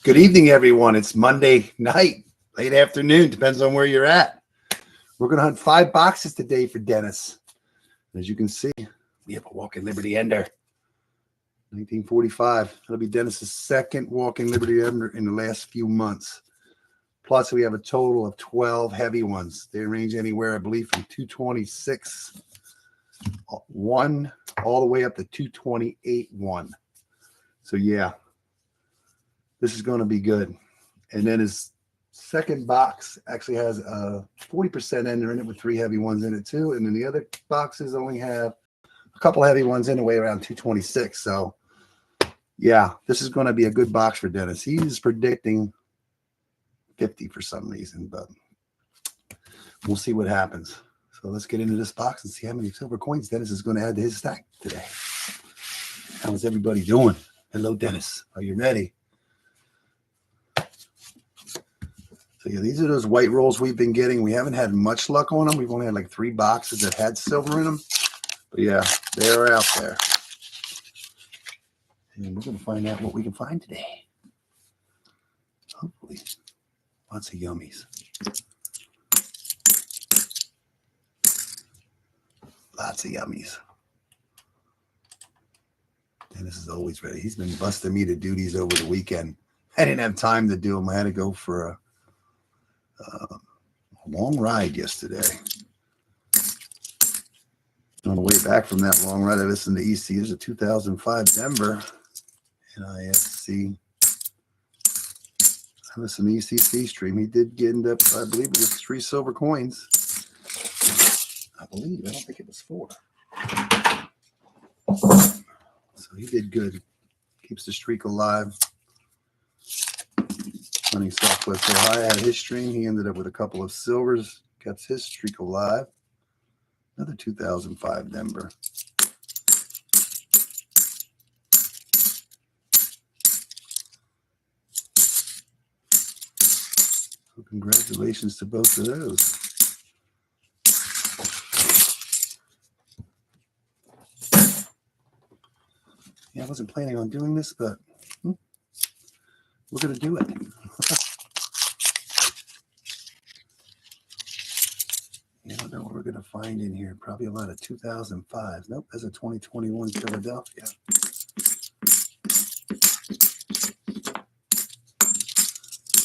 Good evening, everyone. It's Monday night, late afternoon, depends on where you're at. We're going to hunt 5 boxes today for Dennis. As you can see, we have a Walking Liberty Ender, 1945. That'll be Dennis's second Walking Liberty Ender in the last few months. Plus, we have a total of 12 heavy ones. They range anywhere, I believe, from 226 1 all the way up to 228 1. So, yeah. This is going to be good. And then his second box actually has a 40% ender in it with 3 heavy ones in it too. And then the other boxes only have a couple heavy ones in the way around 226. So yeah, this is going to be a good box for Dennis. He's predicting 50 for some reason, but we'll see what happens. So let's get into this box and see how many silver coins Dennis is going to add to his stack today. How's everybody doing? Hello, Dennis. Are you ready? So yeah, these are those white rolls we've been getting. We haven't had much luck on them. We've only had like 3 boxes that had silver in them. But yeah, they're out there. And we're going to find out what we can find today. Hopefully, lots of yummies. Lots of yummies. Dennis is always ready. He's been busting me to do these over the weekend. I didn't have time to do them. I had to go for a long ride yesterday. On the way back from that long ride, I listened to EC. There's a 2005 Denver NIFC. I listened to ECC stream. He did end up, I believe it was 3 silver coins. I don't think it was 4. So he did good. Keeps the streak alive. Hunting Southwest Ohio had his stream. He ended up with a couple of silvers. Kept his streak alive. Another 2005 Denver. So congratulations to both of those. Yeah, I wasn't planning on doing this, but we're going to do it. I don't know what we're going to find in here. Probably a lot of 2005s. Nope, that's a 2021 Philadelphia.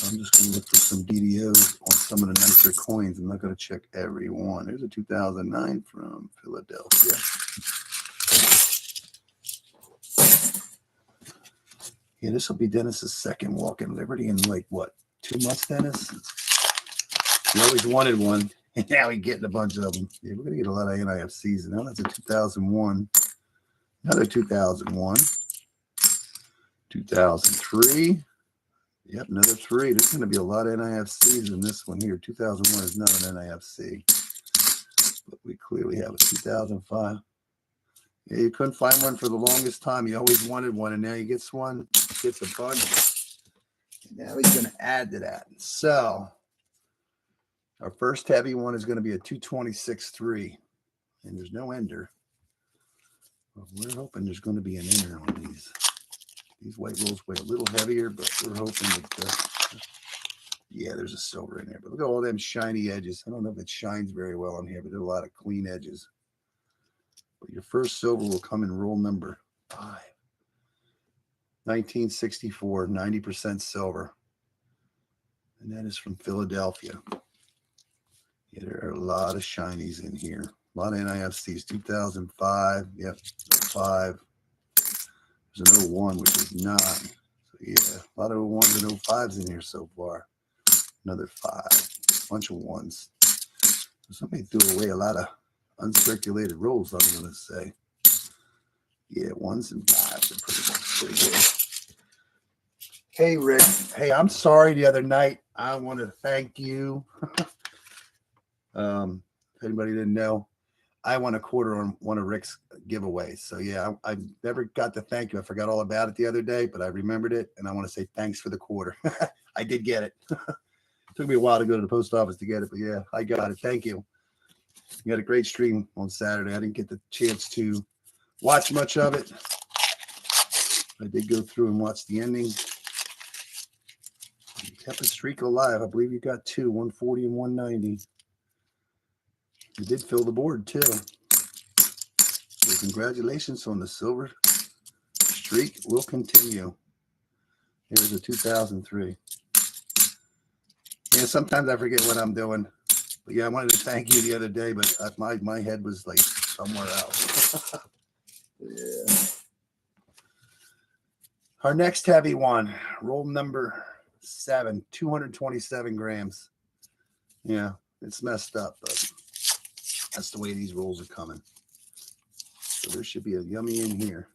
I'm just going to look for some DDOs on some of the nicer coins. I'm not going to check every one. There's a 2009 from Philadelphia. Yeah, this will be Dennis's second Walking Liberty in like, what, 2 months, Dennis? He always wanted one, and now he's getting a bunch of them. Yeah, we're going to get a lot of NIFCs. Now that's a 2001. Another 2001. 2003. Yep, another 3. There's going to be a lot of NIFCs in this one here. 2001 is not an NIFC. But we clearly have a 2005. Yeah, you couldn't find one for the longest time. You always wanted one, and now he gets one. Gets a bunch. And now he's going to add to that. So our first heavy one is going to be a 226.3, and there's no ender. Well, we're hoping there's going to be an ender on these. These white rolls weigh a little heavier, but we're hoping that, yeah, there's a silver in there. But look at all them shiny edges. I don't know if it shines very well on here, but there are a lot of clean edges. But your first silver will come in roll number 5. 1964, 90% silver. And that is from Philadelphia. Yeah, there are a lot of shinies in here. A lot of NIFCs. 2005. Yep, 5. There's an 01, which is 9. So, yeah, a lot of 01s and 05s in here so far. Another 5. A bunch of 1s. So somebody threw away a lot of uncirculated rolls, I'm going to say. Yeah, 1s and 5s are pretty good. Hey, Rick. Hey, I'm sorry the other night. I want to thank you. If anybody didn't know, I won a quarter on one of Rick's giveaways. So, yeah, I never got to thank you. I forgot all about it the other day, but I remembered it, and I want to say thanks for the quarter. I did get it. Took me a while to go to the post office to get it, but, yeah, I got it. Thank you. You had a great stream on Saturday. I didn't get the chance to watch much of it. I did go through and watch the ending. Kept a streak alive. I believe you got two, 140 and 190. You did fill the board too. So congratulations on the silver streak. Will continue. Here's a 2003. Yeah, sometimes I forget what I'm doing. But yeah, I wanted to thank you the other day, but my head was like somewhere else. Yeah. Our next heavy one, roll number 7, 227 grams. Yeah, it's messed up, but that's the way these rolls are coming. So there should be a yummy in here.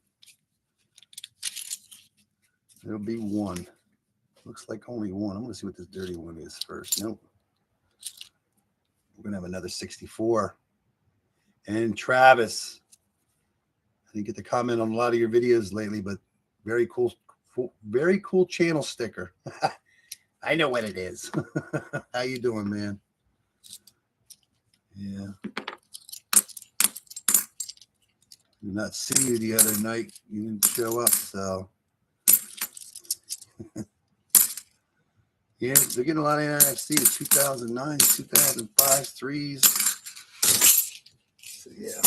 There'll be one. Looks like only one. I'm going to see what this dirty one is first. Nope. We're going to have another 64. And Travis, I didn't get to comment on a lot of your videos lately, but very cool channel sticker. I know what it is. How you doing, man? Yeah. Did not see you the other night. You didn't show up, so. Yeah, they're getting a lot of NIFC, 2009, 2005, threes. So, yeah.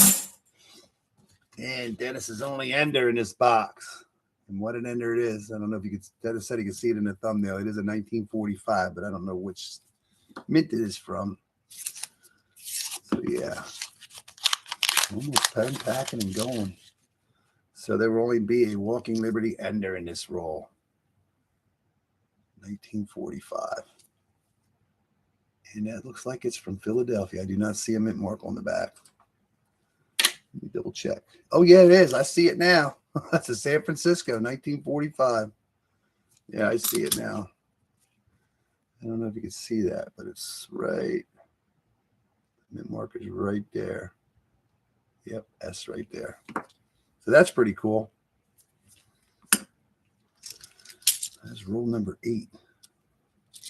And Dennis's only ender in this box. And what an ender it is. I don't know if you could, Dennis said he could see it in the thumbnail. It is a 1945, but I don't know which mint it is from. So, yeah. Almost pen packing and going. So there will only be a Walking Liberty ender in this roll. 1945. And that looks like it's from Philadelphia. I do not see a mint mark on the back. Let me double check. Oh, yeah, it is. I see it now. That's a San Francisco, 1945. Yeah, I see it now. I don't know if you can see that, but it's right. Mint mark is right there. Yep, S right there. So that's pretty cool. That's roll number 8.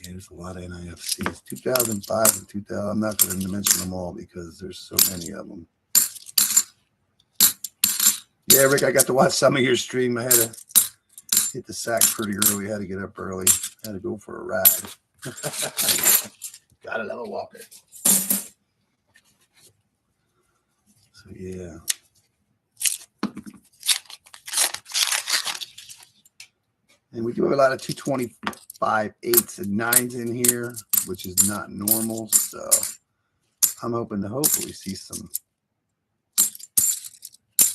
Yeah, there's a lot of NIFCs. 2005 and 2000. I'm not going to mention them all because there's so many of them. Yeah, Rick, I got to watch some of your stream. I had to hit the sack pretty early. I had to get up early. I had to go for a ride. Gotta love a walker. So, yeah. And we do have a lot of 225 8s and 9s in here, which is not normal. So I'm hoping to hopefully see some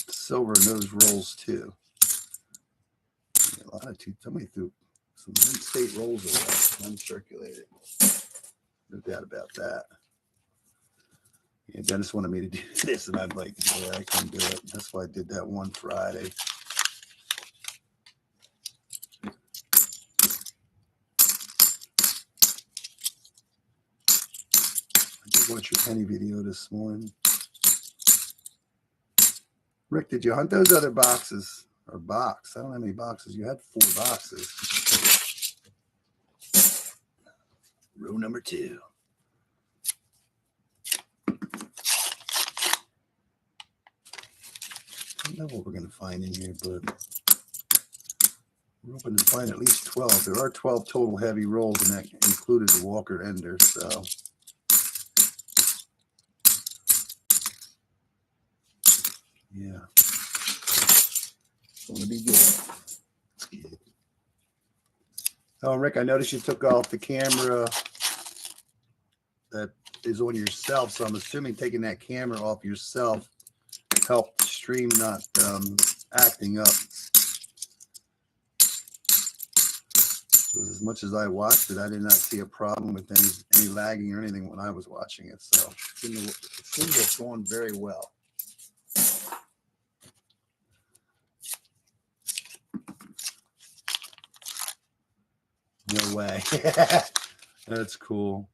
silver in those rolls too. A lot of somebody threw some state rolls away, uncirculated. No doubt about that. Yeah, Dennis wanted me to do this, and I'm like, yeah, I couldn't do it. That's why I did that one Friday. I did watch your penny video this morning. Rick, did you hunt those other boxes? Or box? I don't know how many boxes. You had 4 boxes. Row number 2. I don't know what we're going to find in here, but we're hoping to find at least 12. There are 12 total heavy rolls, and that included the Walker Ender, so. Yeah. It's going to be good. Oh, Rick, I noticed you took off the camera that is on yourself, so I'm assuming taking that camera off yourself helped the stream not acting up. As much as I watched it, I did not see a problem with any lagging or anything when I was watching it. So it seems to have gone very well. No way. That's cool.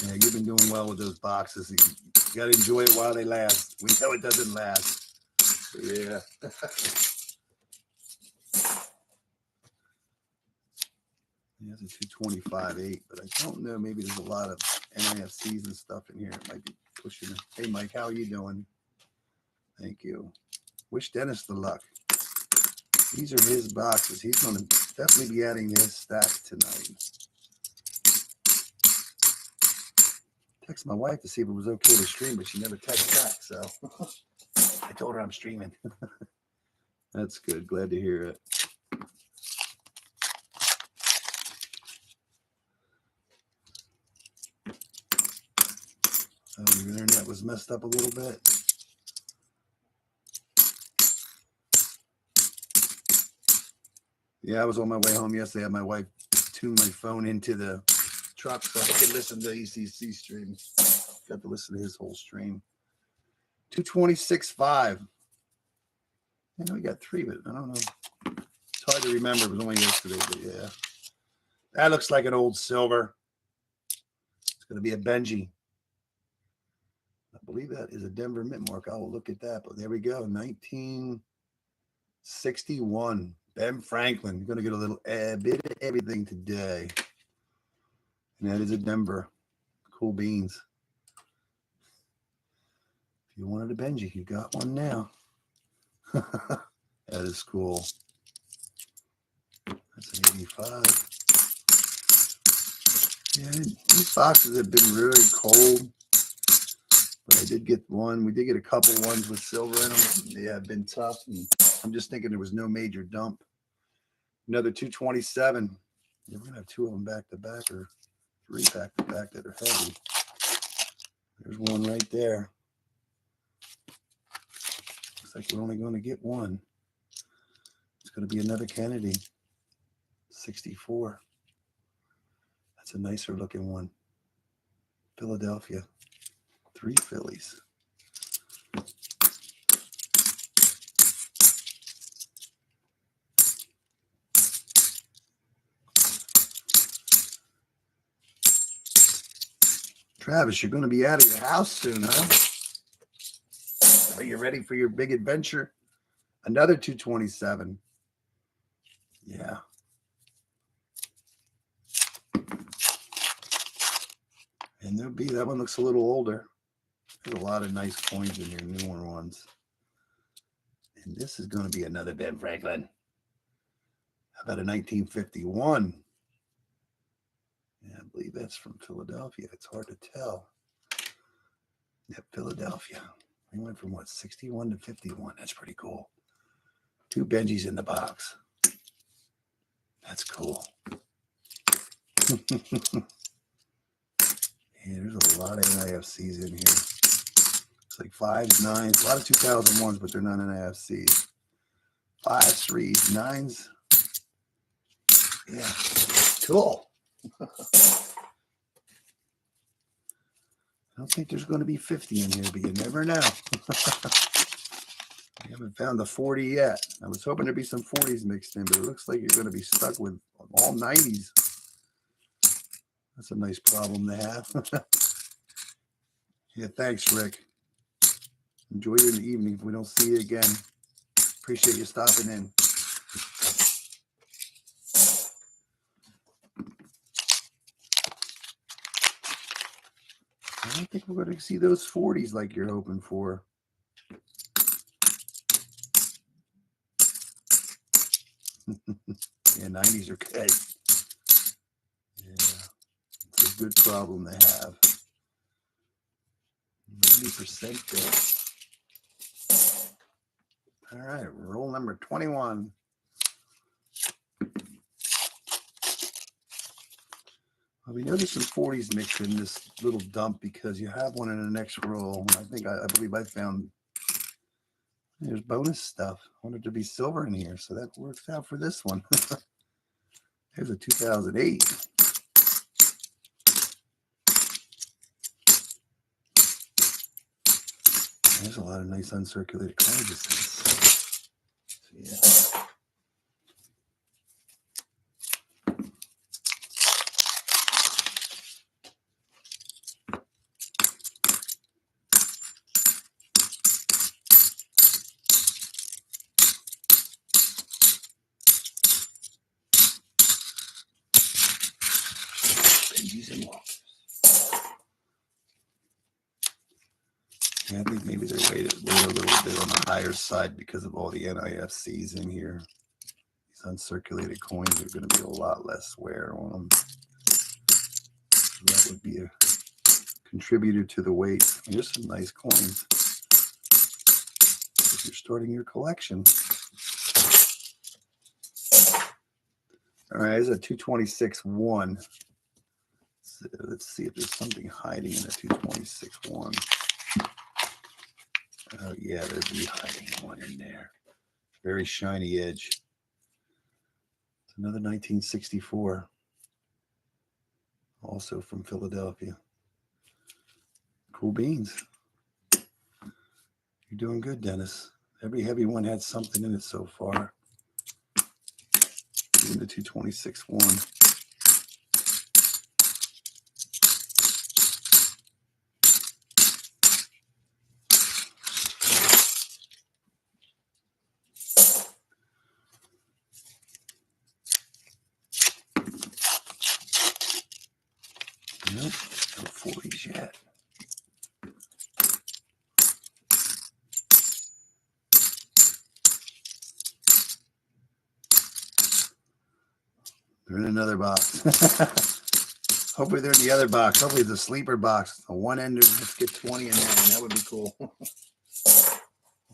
Yeah, you've been doing well with those boxes. You got to enjoy it while they last. We know it doesn't last. Yeah. There's a 225 8, but I don't know. Maybe there's a lot of NIFCs and stuff in here. It might be pushing it. Hey, Mike, how are you doing? Thank you. Wish Dennis the luck. These are his boxes. He's going to definitely be adding his stack tonight. Text my wife to see if it was okay to stream, but she never texted back, so I told her I'm streaming. That's good. Glad to hear it. Oh, your internet was messed up a little bit. Yeah, I was on my way home yesterday. I had my wife tune my phone into the truck so I could listen to ECC streams. Got to listen to his whole stream. 226.5. I know we got 3, but I don't know. It's hard to remember. It was only yesterday, but yeah. That looks like an old silver. It's going to be a Benji. I believe that is a Denver mint mark. I will look at that. But there we go. 1961. Ben Franklin. You're going to get a little bit of everything today. And that is a Denver. Cool beans. If you wanted a Benji, you got one now. That is cool. That's an 85. Yeah, these boxes have been really cold. But I did get one. We did get a couple ones with silver in them. They have been tough. And I'm just thinking there was no major dump. Another 227. Yeah, we're going to have 2 of them back to back or 3 back to back that are heavy. There's one right there. Looks like we're only going to get one. It's going to be another Kennedy. 64. That's a nicer looking one. Philadelphia. 3 Phillies. Travis, you're going to be out of your house soon, huh? Are you ready for your big adventure? Another 227. Yeah. And there'll be, that one looks a little older. There's a lot of nice coins in here, newer ones. And this is going to be another Ben Franklin. How about a 1951? Yeah, I believe that's from Philadelphia. It's hard to tell. Yeah, Philadelphia. We went from what, 61 to 51. That's pretty cool. 2 Benjis in the box. That's cool. Yeah, there's a lot of NIFCs in here. It's like 5s, 9s, a lot of 2001s, but they're not NIFCs. 5s, 3s, 9s. Yeah, cool. I don't think there's going to be 50 in here, but you never know. I haven't found the 40 yet. I was hoping there'd be some 40s mixed in, but it looks like you're going to be stuck with all 90s. That's a nice problem to have. Yeah, thanks, Rick. Enjoy your evening if we don't see you again. Appreciate you stopping in. I don't think we're going to see those 40s like you're hoping for. Yeah, 90s are good. Yeah, it's a good problem to have. 90% there. All right, roll number 21. Well, we know there's some 40s mixed in this little dump because you have one in the next roll. I believe I found there's bonus stuff. I wanted to be silver in here, so that works out for this one. There's a 2008. There's a lot of nice uncirculated cards. So, yeah. Yeah, I think maybe they're weighted a little bit on the higher side because of all the NIFCs in here. uncirculated coins are going to be a lot less wear on them. So that would be a contributor to the weight. Here's some nice coins if you're starting your collection. All right, there's a 226-1. So let's see if there's something hiding in a 226-1. Oh yeah, there'd be hiding one in there. Very shiny edge. It's another 1964. Also from Philadelphia. Cool beans. You're doing good, Dennis. Every heavy one had something in it so far. Even the 226-1. Nope, no 40s yet. They're in another box. Hopefully they're in the other box. Hopefully it's a sleeper box. A one-ender. Let's get 20 in there. That would be cool.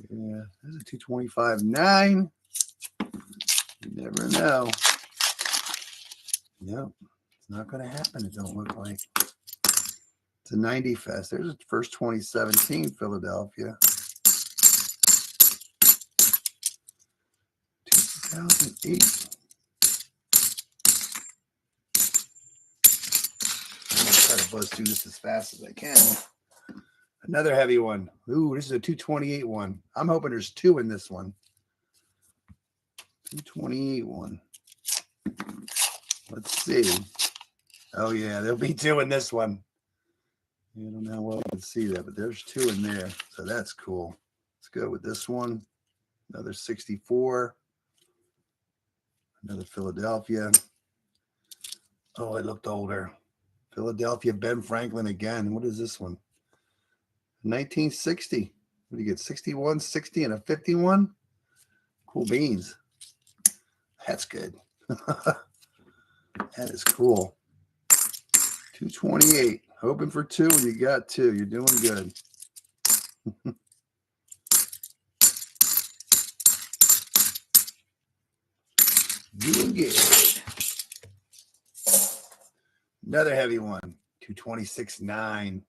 Yeah, there's a 225-9. You never know. Yep, it's not going to happen. It don't look like. It's a 90 Fest. There's the first 2017 Philadelphia. 2008. I'm going to try to buzz through this as fast as I can. Another heavy one. Ooh, this is a 228 one. I'm hoping there's two in this one. 228 one. Let's see. Oh, yeah, there'll be two in this one. I don't know how well you can see that, but there's two in there. So that's cool. Let's go with this one. Another 64. Another Philadelphia. Oh, it looked older. Philadelphia Ben Franklin again. What is this one? 1960. What do you get? 61, 60, and a 51? Cool beans. That's good. That is cool. 228. Hoping for two, and you got two. You're doing good. Doing good. Another heavy one. 226-9.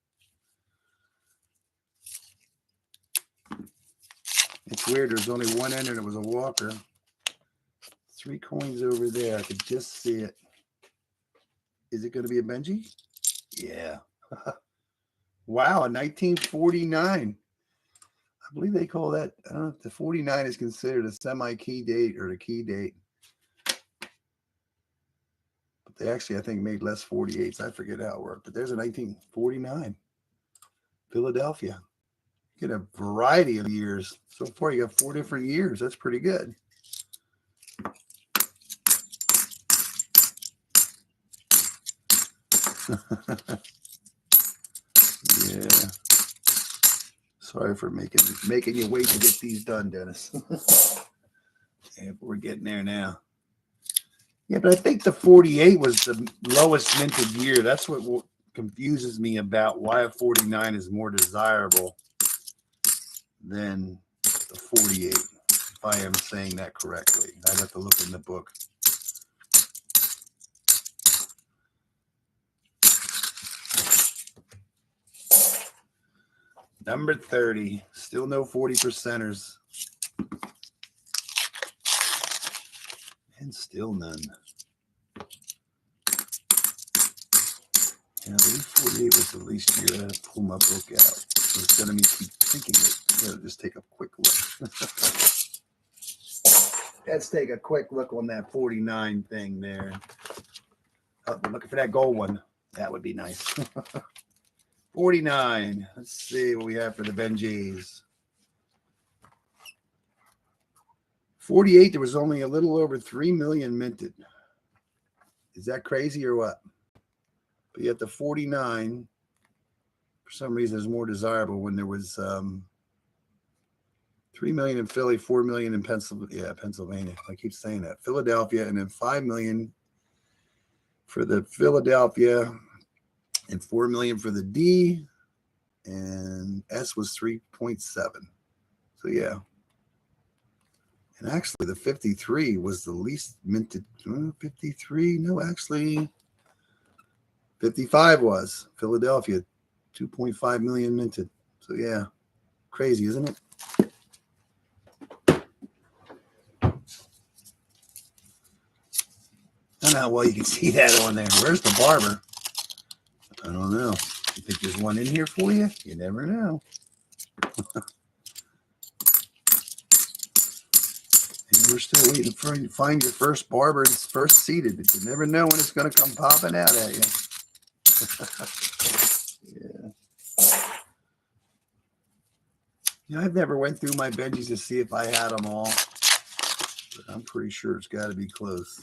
It's weird. There's only one ender, and it was a walker. 3 coins over there. I could just see it. Is it going to be a Benji? Yeah. Wow, a 1949. I believe they call that, I don't know if the 49 is considered a semi-key date or the key date. But they actually, I think, made less 48s. I forget how it worked. But there's a 1949. Philadelphia. You get a variety of years. So far, you got 4 different years. That's pretty good. Yeah. Sorry for making you wait to get these done, Dennis. Yeah, but we're getting there now. Yeah, but I think the 48 was the lowest minted year. That's what confuses me about why a 49 is more desirable than the 48, if I am saying that correctly. I'd have to look in the book. Number 30. Still no 40%ers. And still none. Yeah, I believe 48 was the least year. I had to pull my book out. So instead of me keep thinking it, I gotta just take a quick look. Let's take a quick look on that 49 thing there. Oh, we're looking for that gold one. That would be nice. 49. Let's see what we have for the Benjis. 48, there was only a little over 3 million minted. Is that crazy or what? But yet the 49, for some reason, is more desirable when there was $3 million in Philly, $4 million in Pennsylvania. Yeah, Pennsylvania. I keep saying that. Philadelphia, and then $5 million for the Philadelphia, and $4 million for the D, and S was 3.7. So yeah. And actually, the 53 was the least minted. 53? No, actually, 55 was Philadelphia, 2.5 million minted. So yeah, crazy, isn't it? I don't know how well you can see that on there. Where's the barber? I don't know. You think there's one in here for you? You never know. And we're still waiting for you to find your first barber and first seated, but you never know when it's going to come popping out at you. Yeah. Yeah, I've never went through my Benjis to see if I had them all, but I'm pretty sure it's got to be close.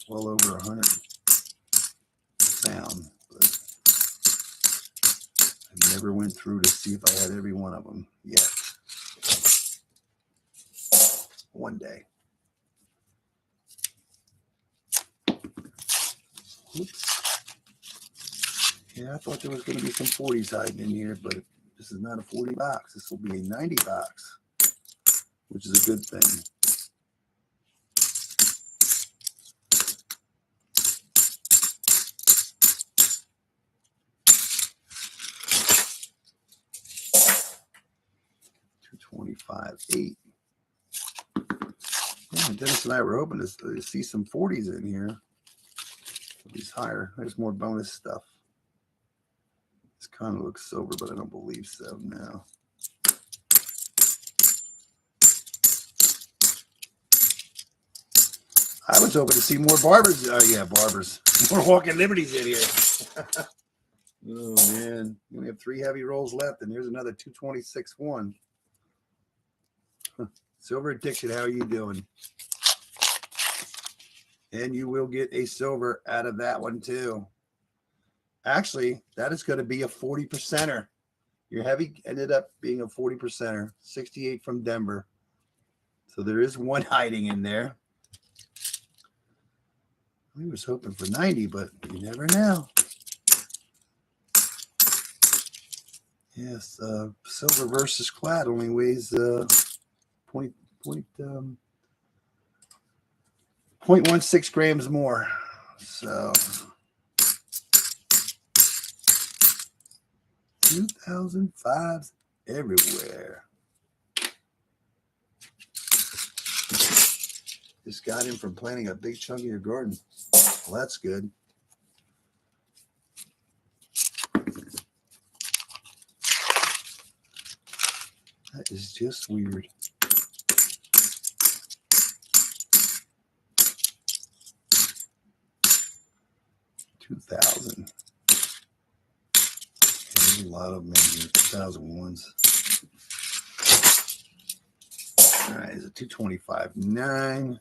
Well over 100 found, but I never went through to see if I had every one of them yet. One day. Oops. Yeah, I thought there was going to be some 40s hiding in here, but this is not a 40 box. This will be a 90 box, which is a good thing. $225.8. Yeah, Dennis and I were hoping to see some 40s in here. These higher. There's more bonus stuff. This kind of looks sober, but I don't believe so now. I was hoping to see more barbers. Oh, yeah, barbers. More walking liberties in here. Oh, man. We only have 3 heavy rolls left, and here's another 226.1. Silver Addiction, how are you doing? And you will get a silver out of that one, too. Actually, that is going to be a 40%er. Your heavy ended up being a 40%er. 68 from Denver. So there is one hiding in there. I was hoping for 90, but you never know. Yes, silver versus clad only weighs 0.16 grams more. So 2005s everywhere. Just got in from planting a big chunk of your garden. Well, that's good. That is just weird. $2,000. There's a lot of them in here. 2001s. All right, is it 225.9?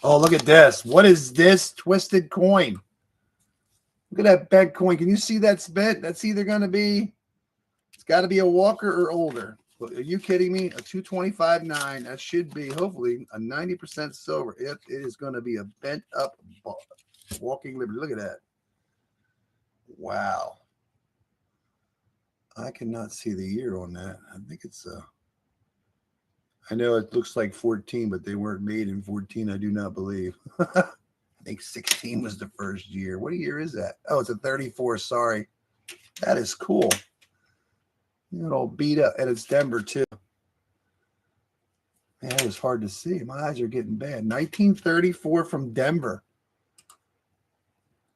Oh, look at this. What is this twisted coin? Look at that bent coin. Can you see that's bent? That's either going to be, it's got to be a Walker or older. Are you kidding me? A 225.9. That should be, hopefully, a 90% silver. It is going to be a bent up walking liberty. Look at that. Wow. I cannot see the year on that. I think it's I know it looks like 14, but they weren't made in 14, I do not believe. I think 16 was the first year. What year is that? Oh, it's a 34. Sorry. That is cool. You know, it all beat up. And it's Denver, too. Man, it was hard to see. My eyes are getting bad. 1934 from Denver.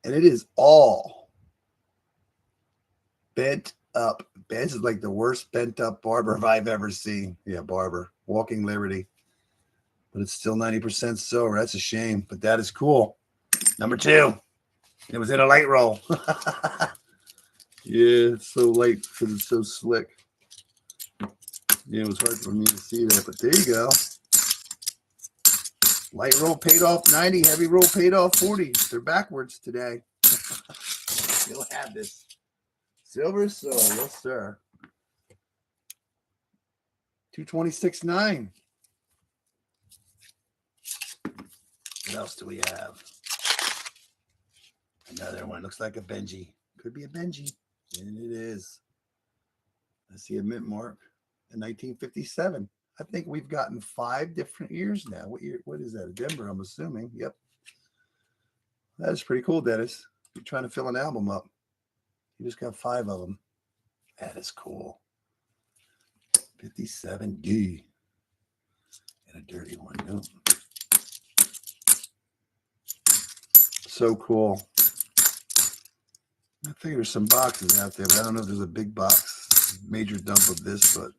And it is all bent up. This is like the worst bent up barber I've ever seen. Yeah, barber. Walking Liberty. But it's still 90% silver. That's a shame. But that is cool. Number 2. It was in a light roll. Yeah, it's so light because it's so slick. Yeah, it was hard for me to see that. But there you go. Light roll paid off 90. Heavy roll paid off 40. They're backwards today. You'll have this. Silver, so yes, sir. 226.9. What else do we have? Another one. Looks like a Benji. Could be a Benji. And it is. I see a mint mark in 1957. I think we've gotten 5 different years now. What year? What is that? Denver, I'm assuming. Yep. That is pretty cool, Dennis. You're trying to fill an album up. You just got 5 of them. That is cool. 57D. And a dirty one. Nope. So cool. I think there's some boxes out there, but I don't know if there's a big box, major dump of this, but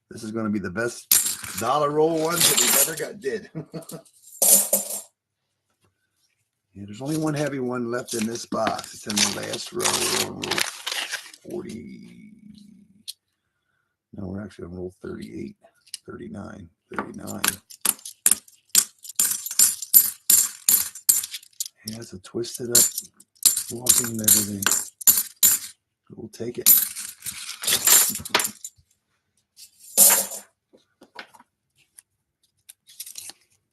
this is going to be the best dollar roll ones that we've ever did. Yeah, there's only one heavy one left in this box. It's in the last row. We're on roll 40. No, we're actually on roll 38, 39, 39. Yeah, it's a twisted up walking and everything. We'll take it.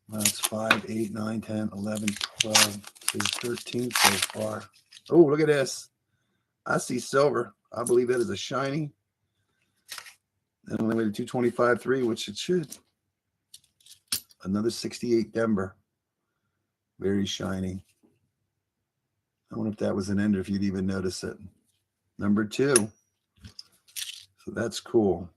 That's 5, 8, 9, 10, 11, 12, 13 so far. Oh, look at this. I see silver. I believe that is a shiny. And only way to 225.3, which it should. Another 68 Denver. Very shiny. I wonder if that was an ender, if you'd even notice it. Number 2. So that's cool.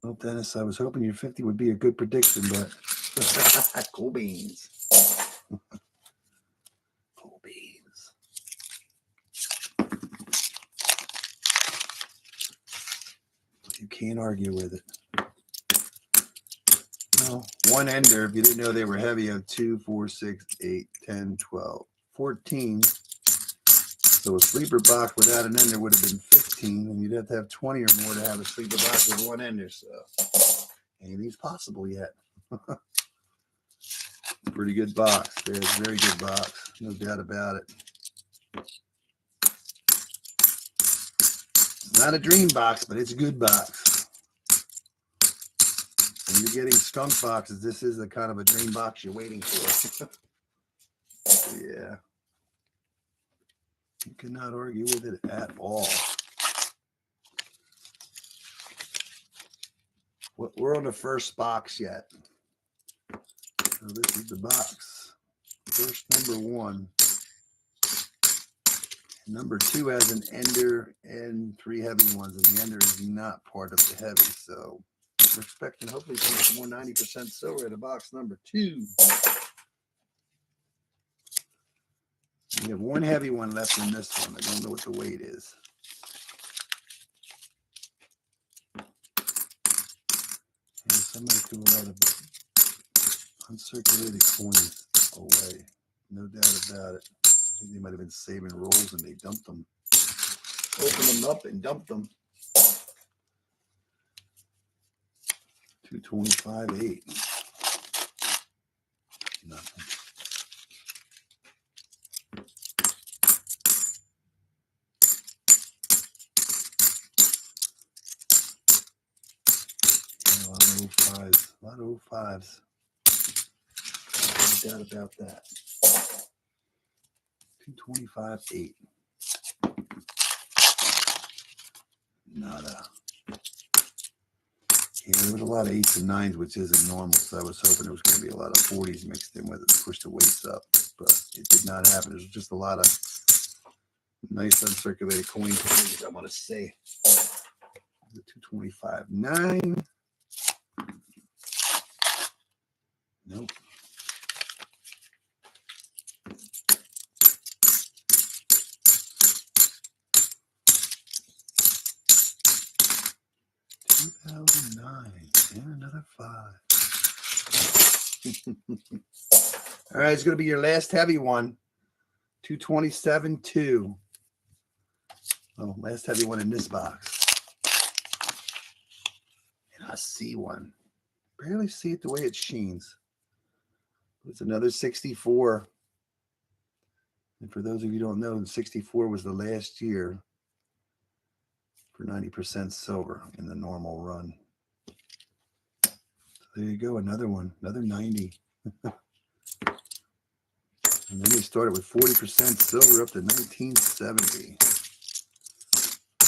Well, Dennis, I was hoping your 50 would be a good prediction, but cool beans. Cool beans. You can't argue with it. No, one ender, if you didn't know they were heavy, of 2, 4, 6, 8, 10, 12, 14. So a sleeper box without an ender would have been 15, and you'd have to have 20 or more to have a sleeper box with one ender. So anything's possible yet. Pretty good box. There's a very good box. No doubt about it. It's not a dream box, but it's a good box. When you're getting skunk boxes, this is the kind of a dream box you're waiting for. Yeah. You cannot argue with it at all. We're on the first box yet. So this is the box. First, number 1. Number 2 has an ender and 3 heavy ones, and the ender is not part of the heavy. So we're expecting hopefully some more 90% silver in the box number 2. We have one heavy one left in this one. I don't know what the weight is. And somebody threw a lot of uncirculated coins away. No doubt about it. I think they might have been saving rolls and they dumped them. Opened them up and dumped them. 225.8. Nothing. A lot of 05s. No doubt about that. 225.8. Nada. Yeah, there was a lot of 8s and 9s, which isn't normal, so I was hoping there was going to be a lot of 40s mixed in with it to push the weights up, but it did not happen. There was just a lot of nice uncirculated coins, I want to say. The 225.9. Nope. And another 5. All right, it's going to be your last heavy one. 227.2. Oh, last heavy one in this box. And I see one. barely see it the way it sheens. It's another 64. And for those of you who don't know, 64 was the last year for 90% silver in the normal run. So there you go, another one, another 90. And then they started with 40% silver up to 1970.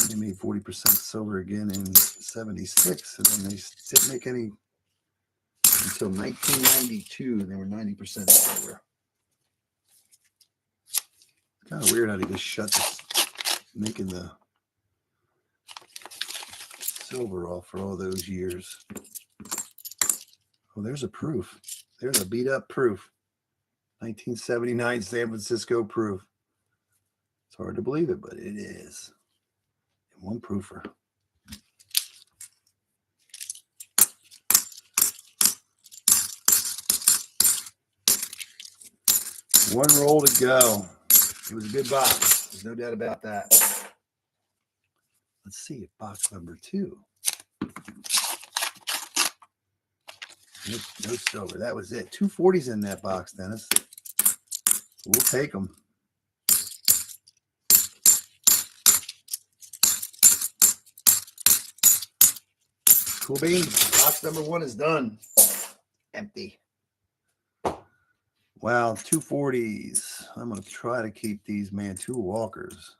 And they made 40% silver again in 76. And then they didn't make any until 1992. They were 90% silver. It's kind of weird how they just shut this, making the silver off for all those years. Oh, there's a proof. There's a beat up proof. 1979 San Francisco proof. It's hard to believe it, but it is. And one proofer. One roll to go. It was a good box. There's no doubt about that. Let's see if box number 2. No silver. That was it. 240s in that box, Dennis. We'll take them. Cool beans. Box number 1 is done. Empty. Wow, 240s. I'm going to try to keep these, man. 2 Walkers.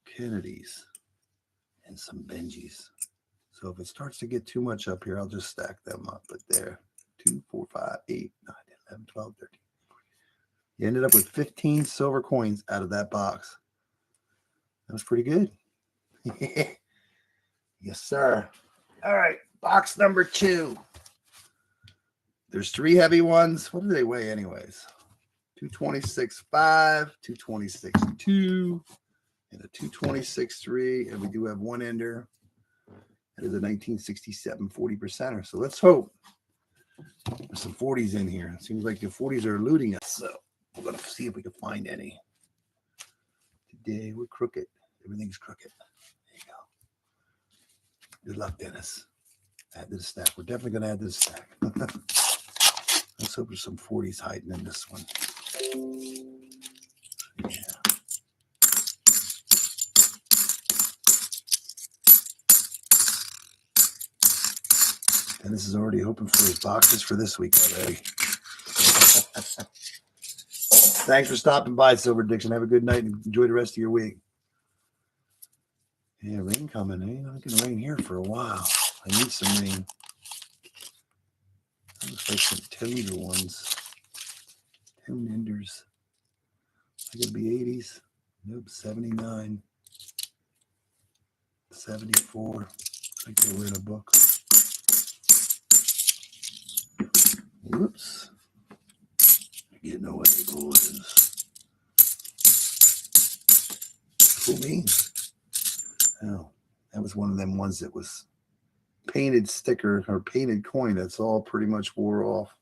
Kennedys. And some Benjis. So if it starts to get too much up here, I'll just stack them up. But there. 2, 4, 5, 8, 9, 10, 11, 12, 13. You ended up with 15 silver coins out of that box. That was pretty good. Yes, sir. All right, box number 2. There's 3 heavy ones. What do they weigh anyways? 226.5, 226.2, and a 226.3. And we do have one ender. That is a 1967 40%er. So let's hope there's some 40s in here. It seems like the 40s are eluding us. So we're going to see if we can find any. Today we're crooked. Everything's crooked. There you go. Good luck, Dennis. Add to the stack. We're definitely going to add to the stack. Let's hope there's some 40s hiding in this one. Yeah. Dennis is already hoping for his boxes for this week already. Thanks for stopping by, Silver Diction. Have a good night and enjoy the rest of your week. Yeah, rain coming. Ain't not going to rain here for a while. I need some rain. That looks like some tender ones. 10 enders. I could be 80s. Nope, 79. 74. Looks like they were in a book. Whoops. Getting away, boys. Cool beans. Oh, that was one of them ones that was painted sticker or painted coin. That's all pretty much wore off.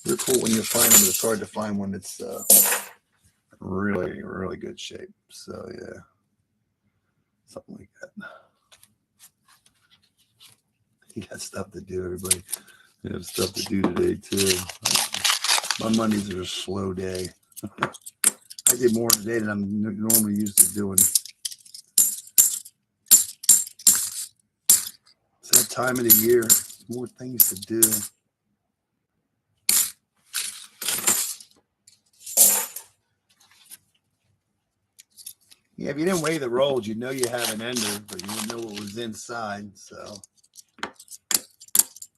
They're cool when you find them, but it's hard to find one that's really, really good shape. So, yeah. Something like that. You got stuff to do, everybody. You have stuff to do today, too. My Mondays are a slow day. I did more today than I'm normally used to doing. It's that time of the year. More things to do. Yeah, if you didn't weigh the rolls, you know you have an ender, but you didn't know what was inside. So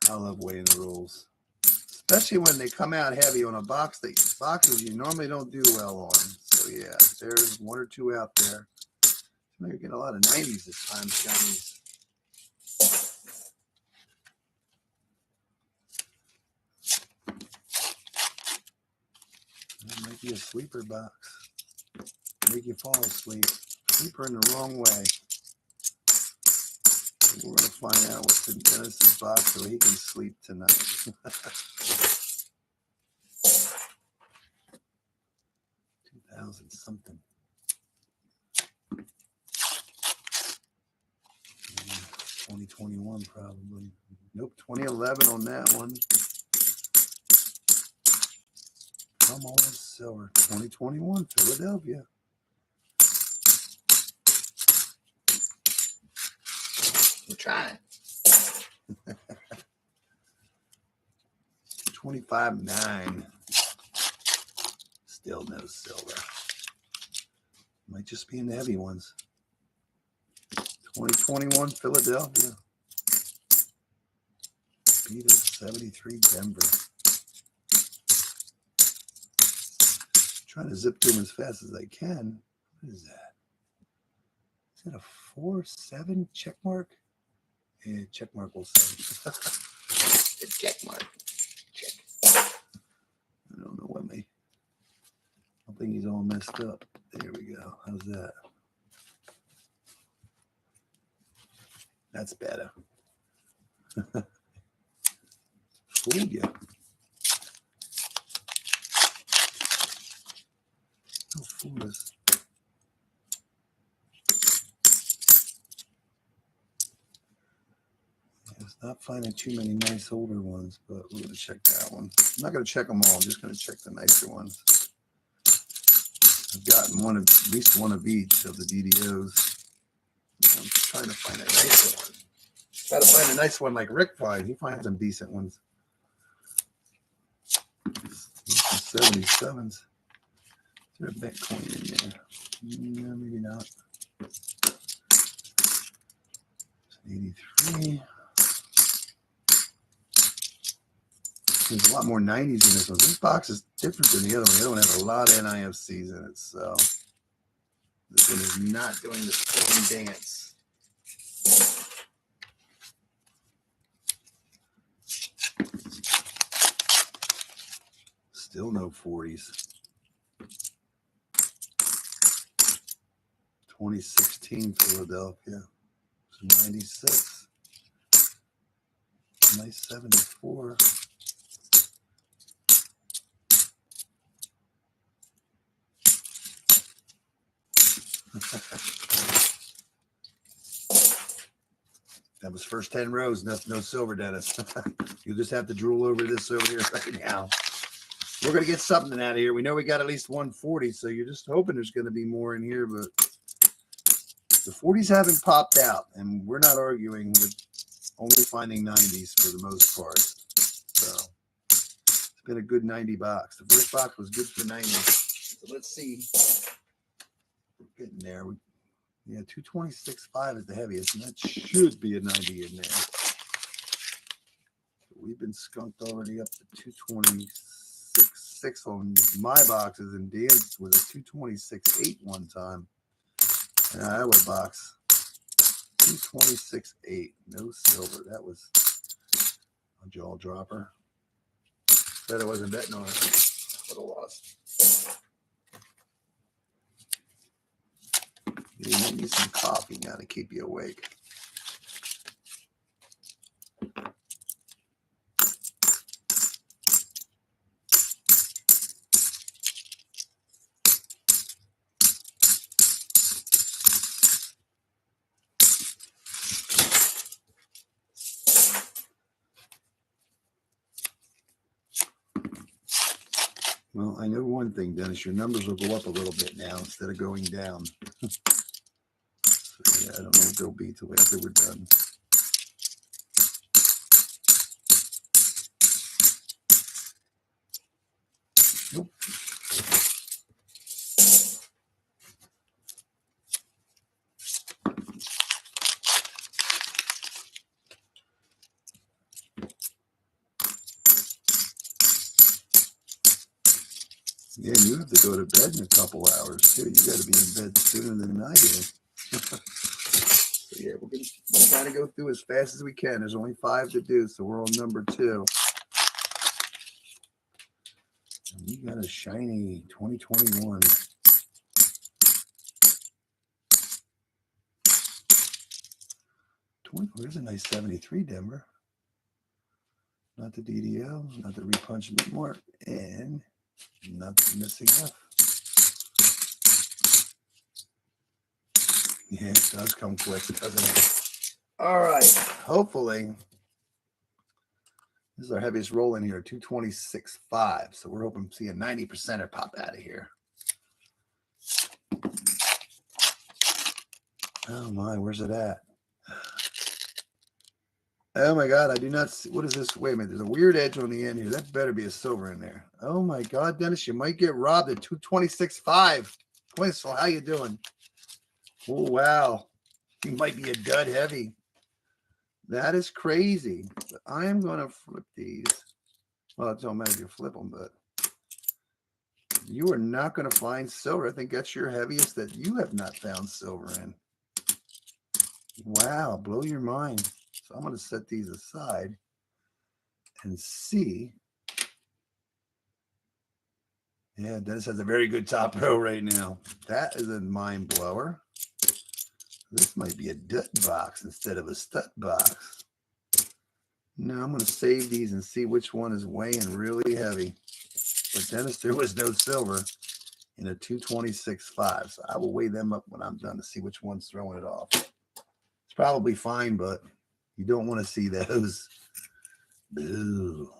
I love weighing the rolls, especially when they come out heavy on a box. Boxes you normally don't do well on. So yeah, there's 1 or 2 out there. Maybe get a lot of 90s this time, Johnny's. That might be a sleeper box. Make you fall asleep. Sleeper in the wrong way. We're going to find out what's in Dennis's box so he can sleep tonight. 2000 something. 2021 probably. Nope, 2011 on that one. Come on, silver. 2021, Philadelphia. We're trying. 25.9. Still no silver. Might just be in the heavy ones. 2021 Philadelphia. Beat up 73 Denver. Trying to zip through them as fast as I can. What is that? Is it a 4-7 check mark? Yeah, check mark will say. The check mark. Check. I don't know what me. I think he's all messed up. There we go. How's that? That's better. Fooled you. Don't fool us. It's not finding too many nice older ones, but we're going to check that one. I'm not going to check them all. I'm just going to check the nicer ones. I've gotten one of, at least one of each of the DDOs. I'm trying to find a nicer one. Try to find a nice one like Rick finds. He finds some decent ones. 77s. Is there a Bitcoin in there? No, maybe not. 83. There's a lot more 90s in this one. This box is different than the other one. The other one has a lot of NIFCs in it, so this one is not doing the same dance. Still no 40s. 2016 Philadelphia. 96. Nice 74. That was first 10 rows. No silver, Dennis. You just have to drool over this over here right now. We're going to get something out of here. We know we got at least 140, so you're just hoping there's going to be more in here, but the 40s haven't popped out, and we're not arguing with only finding 90s for the most part. So it's been a good 90 box. The first box was good for 90. So let's see. We're getting there. Yeah, 226.5 is the heaviest, and that should be a 90 in there. We've been skunked already up to 226.6 on my boxes, and Dan's was a 226.8 one time. And Iowa box, 226.8, no silver. That was a jaw dropper. Bet I wasn't betting on it. Would have lost. You need some coffee now to keep you awake. Well, I know one thing, Dennis. Your numbers will go up a little bit now instead of going down. So, yeah, I don't know what they'll be till after we're done. Nope. Yeah, you have to go to bed in a couple hours too. You got to be in bed sooner than I do. So yeah, we're trying to go through as fast as we can. There's only 5 to do, so we're on number 2. And we got a shiny 2021. There's a nice 73 Denver. Not the DDO, not the repunchment mark, and not the missing F. Yeah, it does come quick, doesn't it? All right. Hopefully, this is our heaviest roll in here, 226.5. So we're hoping to see a 90%er pop out of here. Oh my, where's it at? Oh my God, I do not see. What is this? Wait a minute. There's a weird edge on the end here. That better be a silver in there. Oh my God, Dennis, you might get robbed at 226.5. Quincy, how you doing? Oh, wow. You might be a dud heavy. That is crazy. But I am going to flip these. Well, it don't matter if you flip them, but you are not going to find silver. I think that's your heaviest that you have not found silver in. Wow, blow your mind. So I'm going to set these aside and see. Yeah, Dennis has a very good top row right now. That is a mind blower. This might be a dud box instead of a stud box. Now I'm going to save these and see which one is weighing really heavy. But Dennis, there was no silver in a 226.5. So I will weigh them up when I'm done to see which one's throwing it off. It's probably fine, but you don't want to see those. Boo.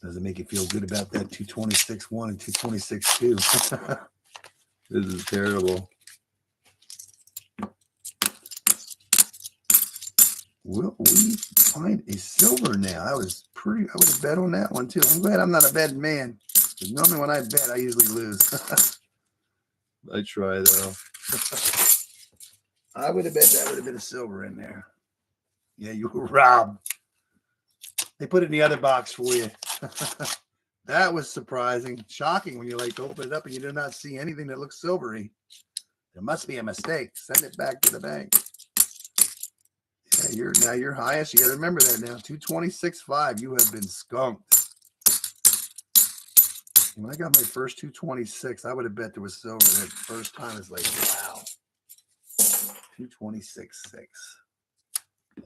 Doesn't make you feel good about that 226.1 and 226.2. This is terrible. Will we find a silver now? I would have bet on that one too. I'm glad I'm not a betting man. Because normally when I bet, I usually lose. I try though. I would have bet that would have been a silver in there. Yeah, you were robbed. They put it in the other box for you. That was surprising. Shocking when you like open it up and you do not see anything that looks silvery. There must be a mistake. Send it back to the bank. Yeah, now you're highest. You got to remember that now. 226.5. You have been skunked. When I got my first 226, I would have bet there was silver. That first time is like, wow. 226.6.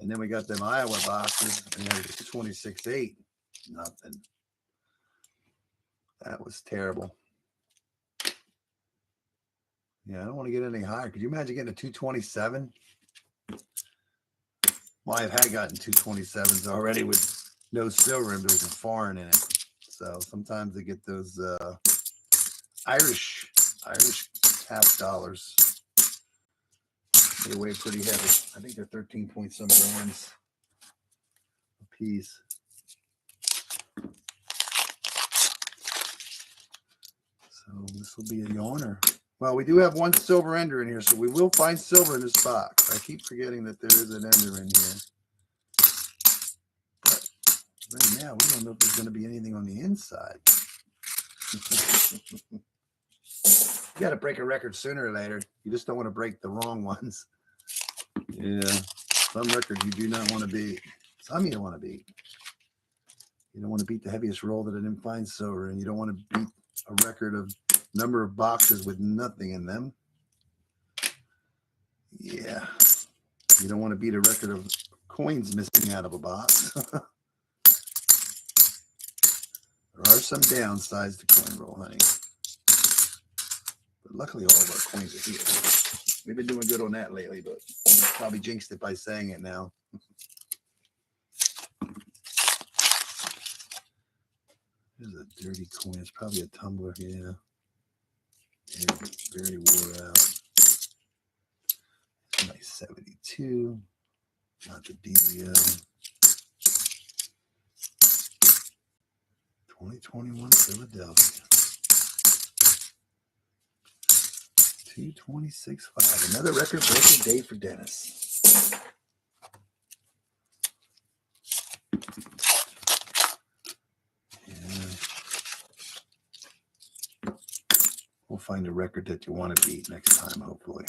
And then we got them Iowa boxes, and they were 226.8. Nothing. That was terrible. Yeah, I don't want to get any higher. Could you imagine getting a 227? Well, I've had gotten 227s already with no silver and there's a foreign in it. So sometimes they get those Irish half dollars. They weigh pretty heavy. I think they're 13 point some grams a piece. So this will be a yawner. Well, we do have one silver ender in here, so we will find silver in this box. I keep forgetting that there is an ender in here. But right now, we don't know if there's going to be anything on the inside. You got to break a record sooner or later. You just don't want to break the wrong ones. Yeah, some records you do not want to beat. Some you don't want to beat. You don't want to beat the heaviest roll that I didn't find silver, and you don't want to beat a record of number of boxes with nothing in them. Yeah, you don't want to beat a record of coins missing out of a box. There are some downsides to coin roll, honey. But luckily, all of our coins are here. We've been doing good on that lately, but probably jinxed it by saying it now. There's a dirty coin. It's probably a tumbler. Yeah. Very wore out. Nice 72. Not the DVO. 2021 Philadelphia. 226.5. Another record breaking day for Dennis. Yeah. We'll find a record that you want to beat next time, hopefully.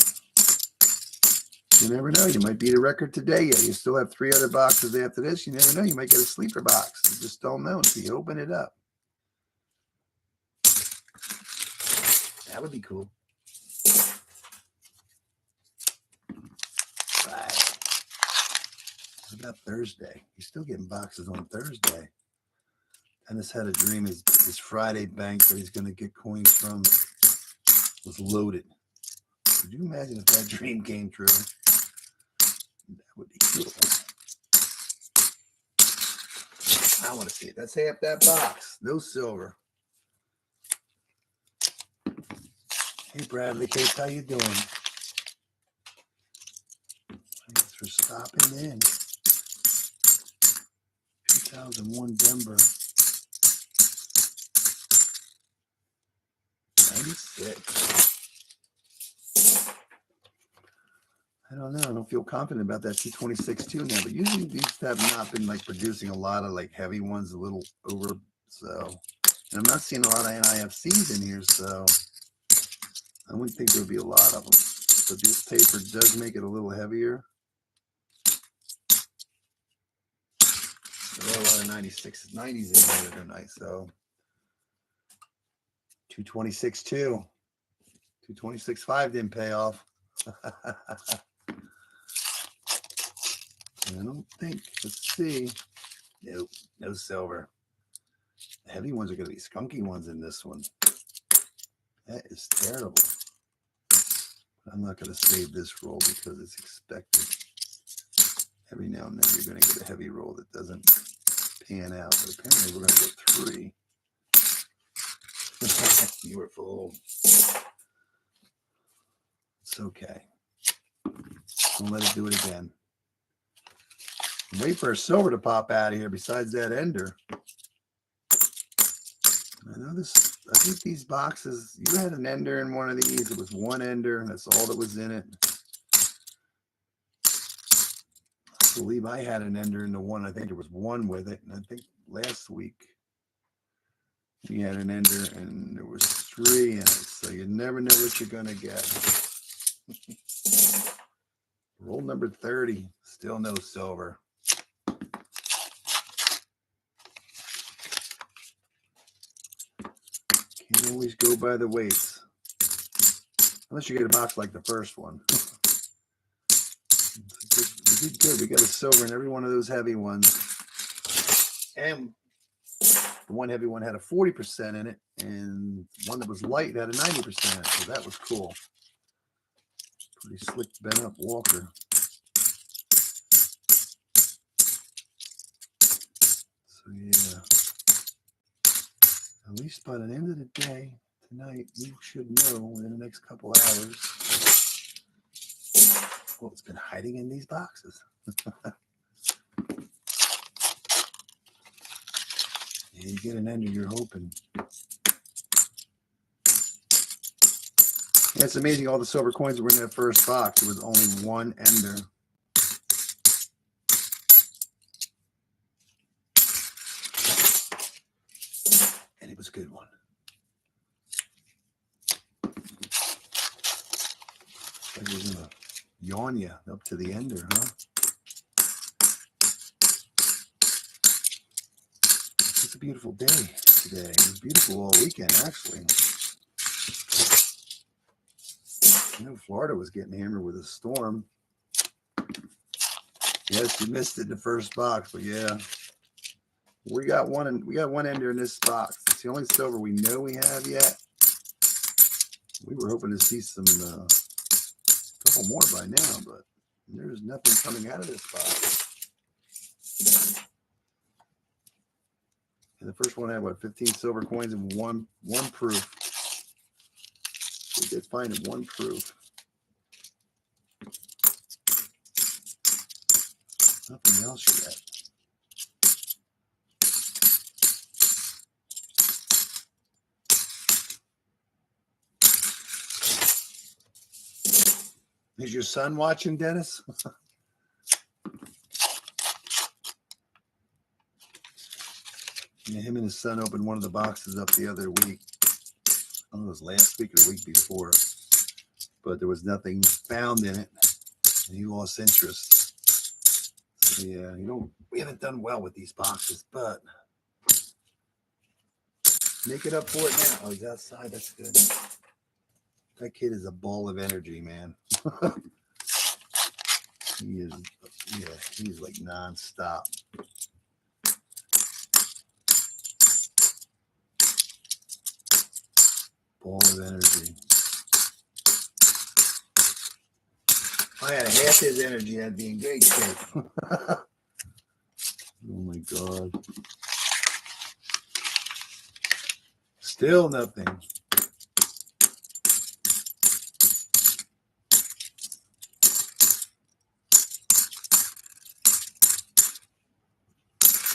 You never know. You might beat a record today. Yeah, you still have 3 other boxes after this. You never know. You might get a sleeper box. You just don't know until you open it up. That would be cool. Right. What about Thursday? You're still getting boxes on Thursday. Dennis had a dream his Friday bank that he's going to get coins from was loaded. Could you imagine if that dream came true? That would be cool. I want to see it. That's half that box. No silver. Hey, Bradley Case, how you doing? Thanks for stopping in. 2001 Denver. 96. I don't know. I don't feel confident about that 226 too now, but usually these have not been like producing a lot of like heavy ones, a little over. So, and I'm not seeing a lot of NIFCs in here, so I wouldn't think there would be a lot of them. So this paper does make it a little heavier. There are a lot of 96s, 90s in here that are nice. So 226 too. 226.5 didn't pay off. I don't think. Let's see. Nope, no silver. The heavy ones are going to be skunky ones in this one. That is terrible. I'm not going to save this roll because it's expected. Every now and then you're going to get a heavy roll that doesn't pan out. But apparently we're going to get 3. You were fooled. It's okay. Don't let it do it again. Wait for a silver to pop out of here besides that ender. I know this. I think these boxes, you had an ender in one of these. It was one ender, and that's all that was in it. I believe I had an ender in the one. I think there was one with it. And I think last week we had an ender and there was 3 in it. So you never know what you're going to get. Roll number 30. Still no silver. Can't always go by the weights. Unless you get a box like the first one. We did good. We got a silver in every one of those heavy ones. And the one heavy one had a 40% in it. And one that was light had a 90% in it. So that was cool. Pretty slick bent up Walker. So yeah. At least by the end of the day, tonight, we should know within the next couple hours what's been hiding in these boxes. Yeah, you get an ender, you're hoping. Yeah, it's amazing all the silver coins that were in that first box. There was only one ender. And it was a good one. Like it was gonna yawn you up to the ender, huh? It's a beautiful day today. It was beautiful all weekend, actually. I know Florida was getting hammered with a storm. Yes, you missed it in the first box, but yeah. We got one ender in this box. It's the only silver we know we have yet. We were hoping to see some couple more by now, but there's nothing coming out of this box. And the first one had what, 15 silver coins and one proof. We did find it, one proof. Nothing else yet. Is your son watching, Dennis? Yeah, him and his son opened one of the boxes up the other week. I don't know if it was last week or the week before. But there was nothing found in it. And he lost interest. So yeah, we haven't done well with these boxes, but make it up for it now. Oh, he's outside. That's good. That kid is a ball of energy, man. He is, yeah, he's like nonstop. Ball of energy. I had half his energy, I'd be in great shape. Oh my God. Still nothing.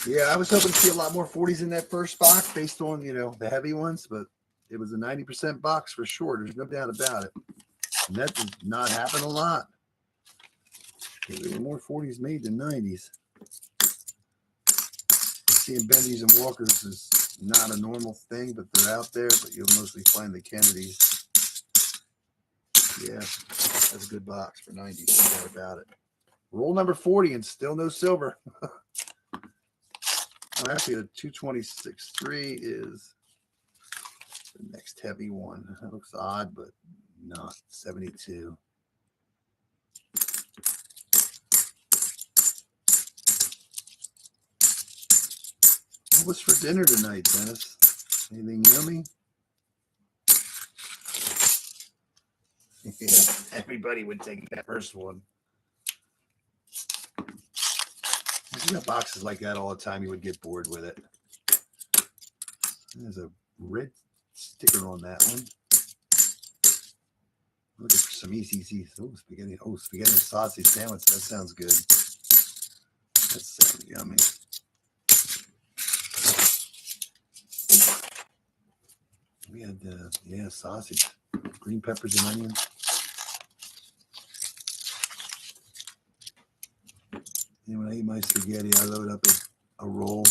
Yeah, I was hoping to see a lot more 40s in that first box based on, you know, the heavy ones, but it was a 90% box for sure. There's no doubt about it. And that does not happen a lot. There were more 40s made than 90s. Seeing Benjis and Walkers is not a normal thing, but they're out there, but you'll mostly find the Kennedys. Yeah, that's a good box for 90s, no doubt about it. Roll number 40 and still no silver. Oh, actually, the 226.3 is the next heavy one. That looks odd, but not 72. What was for dinner tonight, Dennis? Anything yummy? Yeah, everybody would take that first one. If you got boxes like that all the time, you would get bored with it. There's a red sticker on that one. Looking for some ECC. Oh, spaghetti. Oh, spaghetti and sausage sandwich. That sounds good. That sounds yummy. We had, yeah, sausage, green peppers and onions. And when I eat my spaghetti, I load up a roll.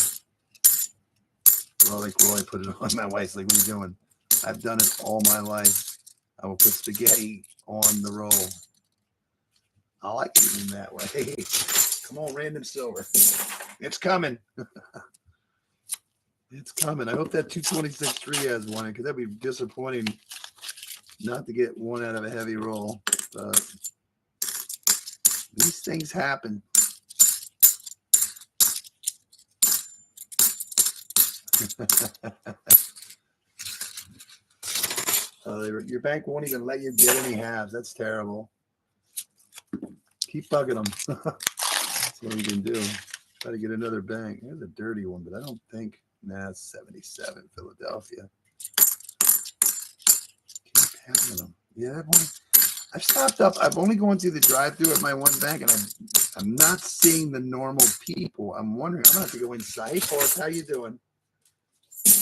Well, like roll, I put it on. My wife's like, "What are you doing?" I've done it all my life. I will put spaghetti on the roll. I like eating that way. Come on, random silver. It's coming. It's coming. I hope that 226.3 has one, because that'd be disappointing not to get one out of a heavy roll. But these things happen. Your bank won't even let you get any halves. That's terrible. Keep bugging them. That's what we can do. Try to get another bank. Here's a dirty one, but I don't think. Nah, it's 77, Philadelphia. Keep having them. Yeah, that one. I've stopped up. I've only gone through the drive-through at my one bank, and I'm not seeing the normal people. I'm wondering. I'm gonna have to go inside. Hey, Forrest, how you doing?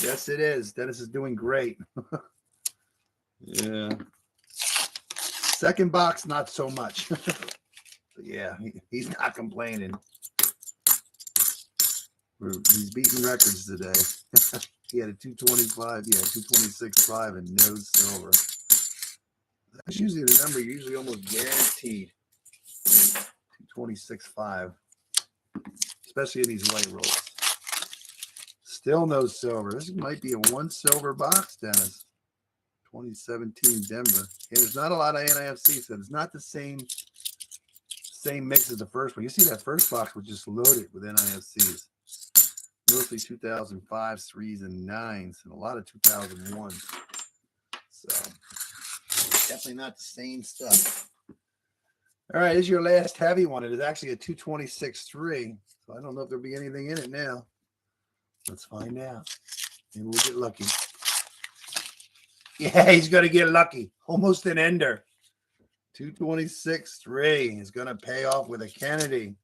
Yes, it is. Dennis is doing great. Yeah. Second box, not so much. But yeah, he's not complaining. He's beating records today. He had a 225, yeah, 226.5 and no silver. That's usually the number you're usually almost guaranteed. 226.5, especially in these white rolls. Still no silver. This might be a one silver box, Dennis. 2017 Denver. Yeah, there's not a lot of NIFC, so it's not the same mix as the first one. You see that first box was just loaded with NIFCs. Mostly 2005s, 3s, and 9s, and a lot of 2001s. So definitely not the same stuff. All right, this is your last heavy one. It is actually a 226.3. So I don't know if there'll be anything in it now. Let's find out. Maybe we'll get lucky. Yeah, he's going to get lucky. Almost an ender. 226.3 is going to pay off with a Kennedy.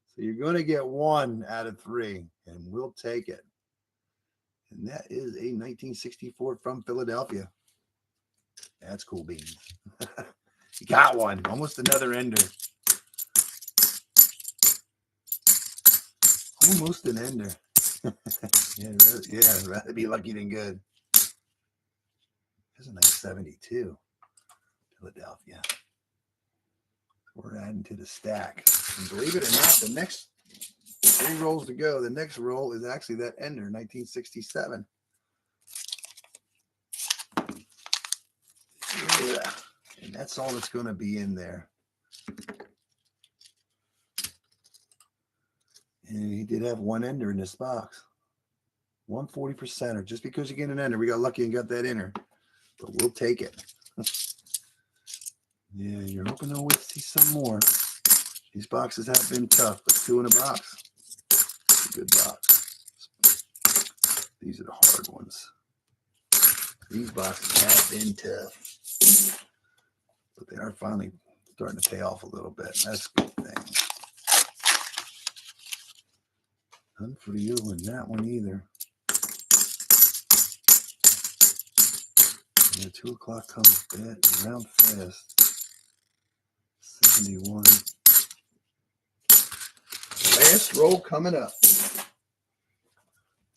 So you're going to get 1 out of 3, and we'll take it. And that is a 1964 from Philadelphia. That's cool beans. You got one. Almost another ender. Almost an ender. Yeah, rather be lucky than good. There's a nice 72. Philadelphia. We're adding to the stack. And believe it or not, the next 3 rolls to go, the next roll is actually that ender, 1967. Yeah. And that's all that's going to be in there. And he did have one ender in this box. 140%. Just because you get an ender, we got lucky and got that ender. But we'll take it. Yeah, you're hoping to see some more. These boxes have been tough, but 2 in a box. It's a good box. These are the hard ones. These boxes have been tough, but they are finally starting to pay off a little bit. That's a good thing. None for you in that one either. Yeah, 2 o'clock comes around fast. 71. Last roll coming up.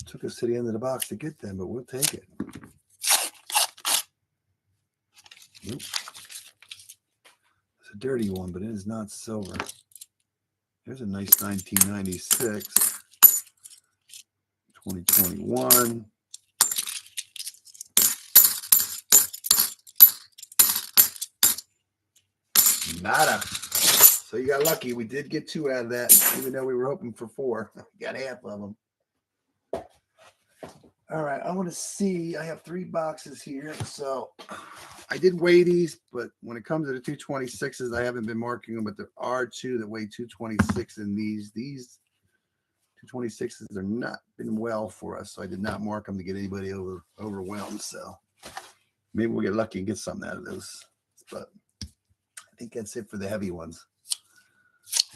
Took us to the end of the box to get them, but we'll take it. Nope. It's a dirty one, but it is not silver. There's a nice 1996, 2021. Nada. So you got lucky. We did get 2 out of that, even though we were hoping for 4. Got half of them. All right, I want to see. I have 3 boxes here. So I did weigh these, but when it comes to the 226s, I haven't been marking them, but there are 2 that weigh 226 in these. These 226s are not been well for us, so I did not mark them to get anybody overwhelmed. So maybe we'll get lucky and get something out of those. But I think that's it for the heavy ones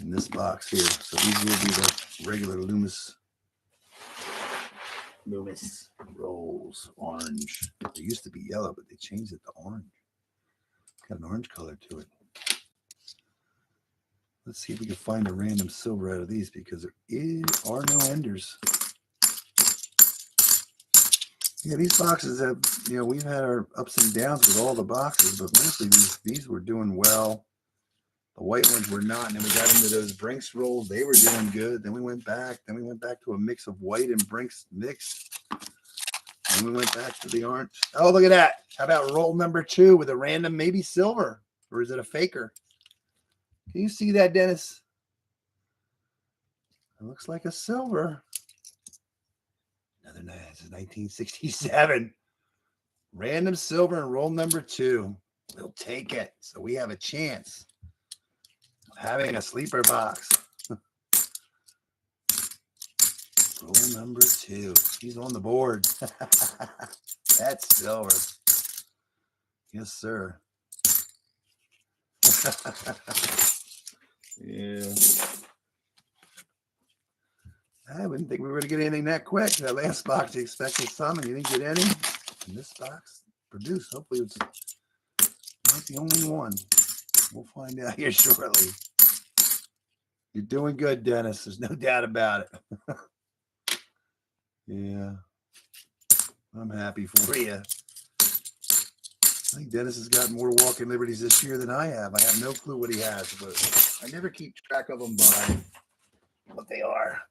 in this box here. So these will be the regular Loomis rolls, orange. They used to be yellow, but they changed it to orange. Got an orange color to it. Let's see if we can find a random silver out of these, because there are no enders. Yeah, these boxes have, we've had our ups and downs with all the boxes, but mostly these were doing well. The white ones were not, and then we got into those Brinks rolls. They were doing good. Then we went back. Then we went back to a mix of white and Brinks mix. Then we went back to the orange. Oh, look at that. How about roll number 2 with a random maybe silver? Or is it a faker? Can you see that, Dennis? It looks like a silver. Another nice. This is 1967. Random silver and roll number 2. We'll take it. So we have a chance of having a sleeper box. Roll number 2. He's on the board. That's silver. Yes, sir. Yeah. I wouldn't think we were going to get anything that quick. That last box, you expected some, and you didn't get any. And this box produced. Hopefully, it's not the only one. We'll find out here shortly. You're doing good, Dennis. There's no doubt about it. Yeah. I'm happy for you. I think Dennis has got more walking liberties this year than I have. I have no clue what he has, but I never keep track of them by what they are.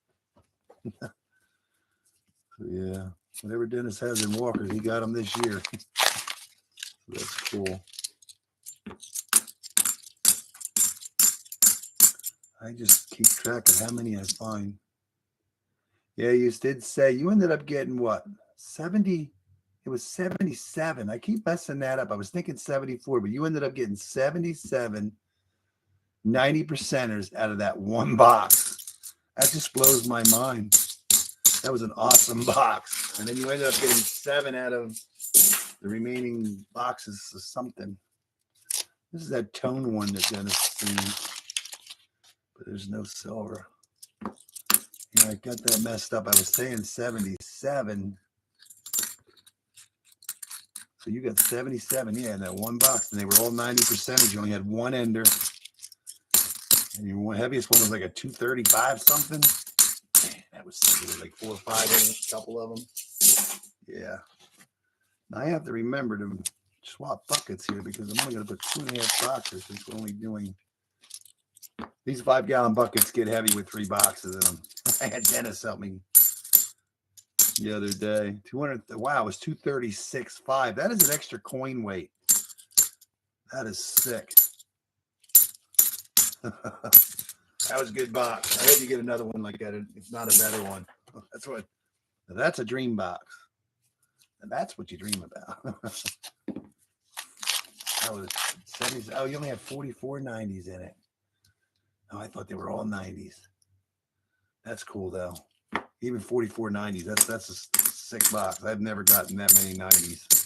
So yeah, whatever Dennis has in walkers, he got them this year. So that's cool. I just keep track of how many I find. Yeah, you did say you ended up getting what? 70. It was 77. I keep messing that up. I was thinking 74, but you ended up getting 77 90%ers out of that one box. That just blows my mind. That was an awesome box. And then you ended up getting 7 out of the remaining boxes of something. This is that tone one that Dennis seen. But there's no silver. Yeah, I got that messed up. I was saying 77. So you got 77, yeah, in that one box, and they were all 90%. You only had one ender, and your heaviest one was like a 235 something. Man, that was like 4 or 5 in it, a couple of them. Yeah. Now I have to remember to swap buckets here, because I'm only going to put 2.5 boxes, since we're only doing these 5-gallon buckets get heavy with 3 boxes in them. I had Dennis help me the other day. 200. Wow, it was 236.5. That is an extra coin weight. That is sick. That was a good box. I hope you get another one like that. If not a better one. That's a dream box. And that's what you dream about. Oh, 70s. Oh, you only have 44 90s in it. Oh, I thought they were all 90s. That's cool though. Even 44 90s. That's a sick box. I've never gotten that many 90s.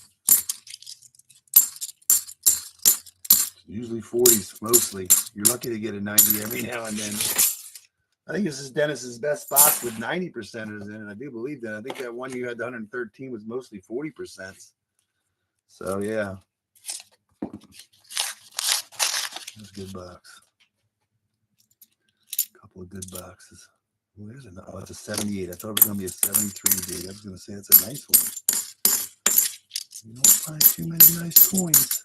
Usually 40s mostly. You're lucky to get a 90 every now and then. I think this is Dennis's best box with 90 percenters in it. I do believe that. I think that one you had the 113 was mostly 40%. So yeah. That's a good box. A couple of good boxes. Well, there's another. Oh, that's a 78. I thought it was going to be a 73, dude. I was going to say that's a nice one. You don't find too many nice coins.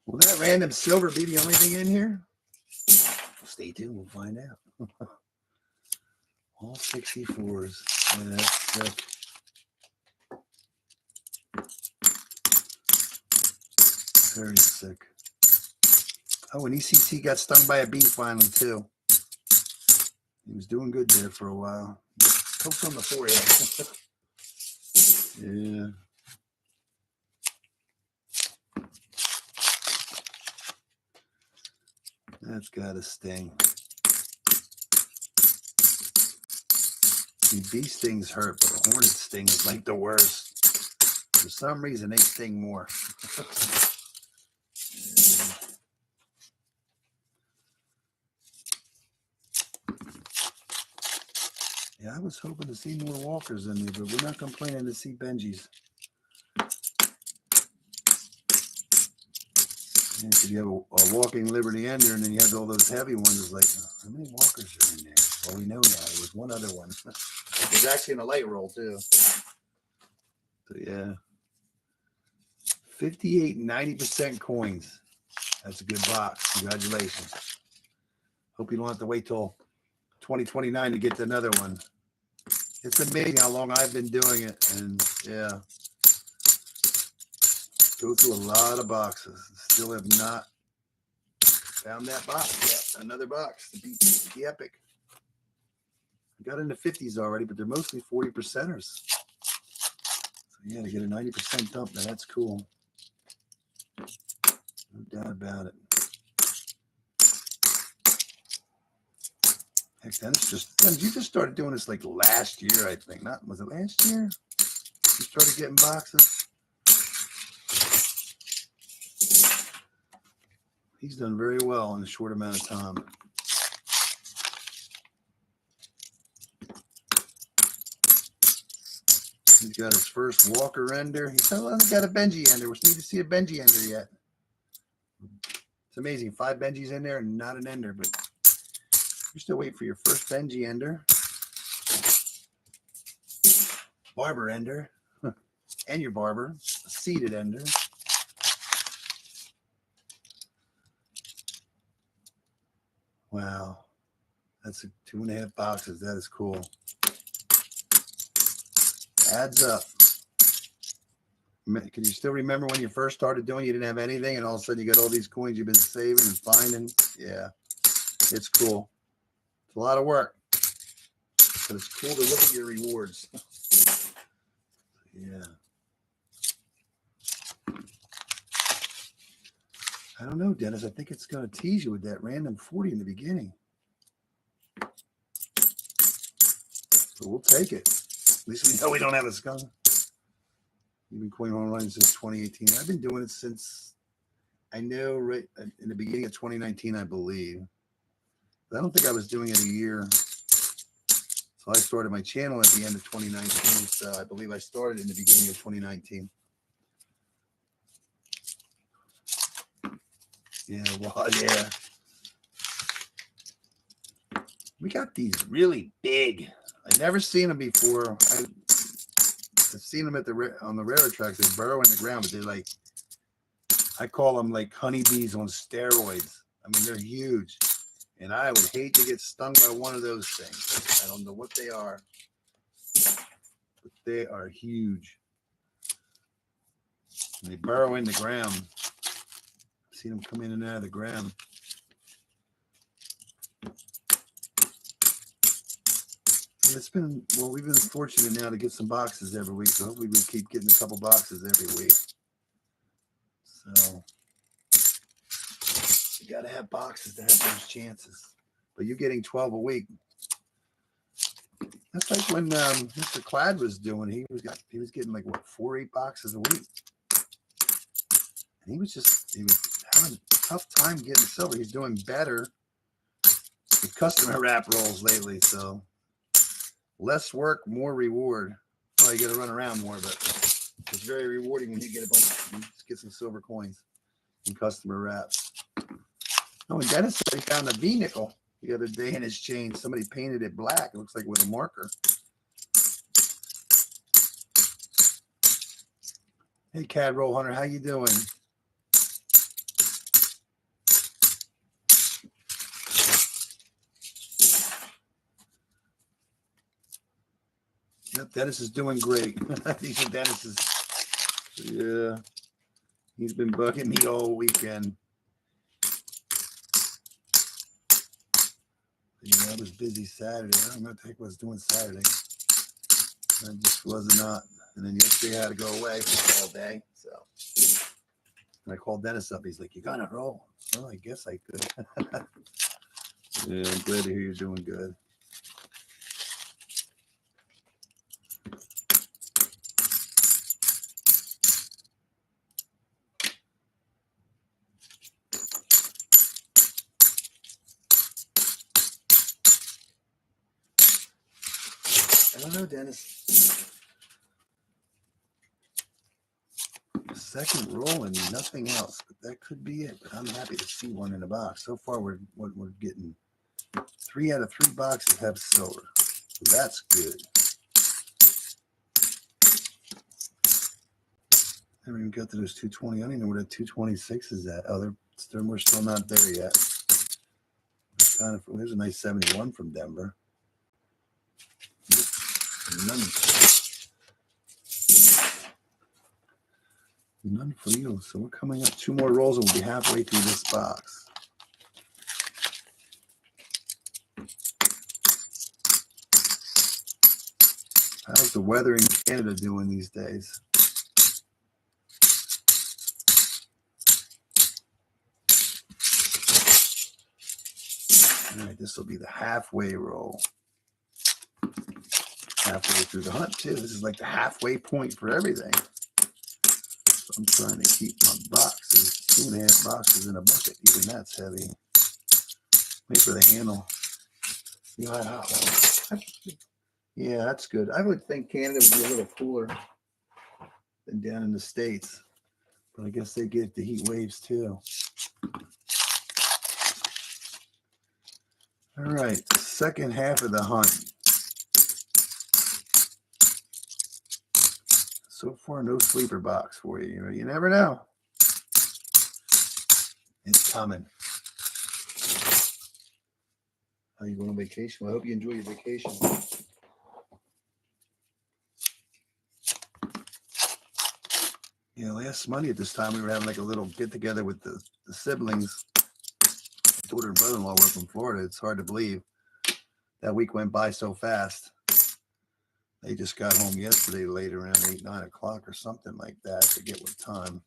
Will that random silver be the only thing in here? Stay tuned. We'll find out. All 64s. Yeah, that's sick. Very sick. Oh, and ECT got stung by a bee finally, too. He was doing good there for a while. Poked on the forehead. Yeah. That's got to sting. See, bee stings hurt, but a hornet sting is like the worst. For some reason, they sting more. Yeah, I was hoping to see more walkers in there, but we're not complaining to see Benjis. And so you have a walking Liberty Ender, and then you have all those heavy ones. It's like, how many walkers are in there? Well, we know now. There was one other one. It was actually in a light roll, too. So, yeah. 58 90% coins. That's a good box. Congratulations. Hope you don't have to wait till 2029 to get to another one. It's amazing how long I've been doing it. And, yeah. Go through a lot of boxes. Still have not found that box yet. Another box to beat the Epic. I got into 50s already, but they're mostly 40%ers. So yeah, to get a 90% dump, now that's cool. No doubt about it. Heck, Dennis, you just started doing this like last year, I think. Was it last year? You started getting boxes? He's done very well in a short amount of time. He's got his first Walker Ender. He still hasn't got a Benji Ender. We need to see a Benji Ender yet. It's amazing. 5 Benjis in there and not an Ender, but you're still waiting for your first Benji Ender. Barber Ender. And your Barber. A seeded Ender. Wow. That's 2.5 boxes. That is cool. Adds up. Can you still remember when you first started doing it, you didn't have anything, and all of a sudden you got all these coins you've been saving and finding? Yeah. It's cool. It's a lot of work. But it's cool to look at your rewards. Yeah. I don't know, Dennis. I think it's going to tease you with that random 40 in the beginning. So we'll take it. At least we know we don't have a skunk. You've been coin online since 2018. I've been doing it since, I know, right in the beginning of 2019, I believe. But I don't think I was doing it a year. So I started my channel at the end of 2019. So I believe I started in the beginning of 2019. Yeah, well, yeah. We got these really big. I've never seen them before. I've seen them on the rarer tracks. They burrow in the ground, but they're like, I call them like honeybees on steroids. I mean, they're huge. And I would hate to get stung by one of those things. I don't know what they are, but they are huge. And they burrow in the ground. I've seen them come in and out of the ground. It's been, well, we've been fortunate now to get some boxes every week, so hopefully we'll keep getting a couple boxes every week. So you got to have boxes to have those chances. But you're getting 12 a week. That's like when Mr. Clad was doing. He was getting like what 4 or 8 boxes a week. And he was having a tough time getting silver. He's doing better with customer wrap rolls lately. So less work, more reward. Well, you got to run around more, but it's very rewarding when you get get some silver coins in customer wraps. Oh, and Dennis said he found a V nickel the other day in his chain. Somebody painted it black. It looks like with a marker. Hey, Cad Roll Hunter, how you doing? Yep, Dennis is doing great. Dennis is, yeah, he's been bugging me all weekend. Yeah, I was busy Saturday. I don't know what the heck I was doing Saturday. I just was not. And then yesterday I had to go away for all day. So and I called Dennis up. He's like, "You got it, roll." Well, I guess I could. Yeah, I'm glad to hear you're doing good. I don't know, Dennis. Second roll and nothing else, but that could be it. But I'm happy to see one in the box. So far, we're getting 3 out of 3 boxes have silver, so that's good. I haven't even got to those 220. I don't even know where the 226 is at. Oh, we're still not there yet. There's a nice 71 from Denver. None for you. So we're coming up 2 more rolls and we'll be halfway through this box. How's the weather in Canada doing these days? All right, this will be the halfway roll. Halfway through the hunt, too. This is like the halfway point for everything. So I'm trying to keep my boxes, 2.5 boxes in a bucket. Even that's heavy. Wait for the handle. You know, hot one. Yeah, that's good. I would think Canada would be a little cooler than down in the States. But I guess they get the heat waves, too. All right, second half of the hunt. So far, no sleeper box for you. You never know. It's coming. How you going on vacation? Well, I hope you enjoy your vacation. Yeah, last Monday at this time, we were having like a little get-together with the siblings. Daughter and brother-in-law were from Florida. It's hard to believe. That week went by so fast. They just got home yesterday late around 8, 9 o'clock or something like that. I forget what time.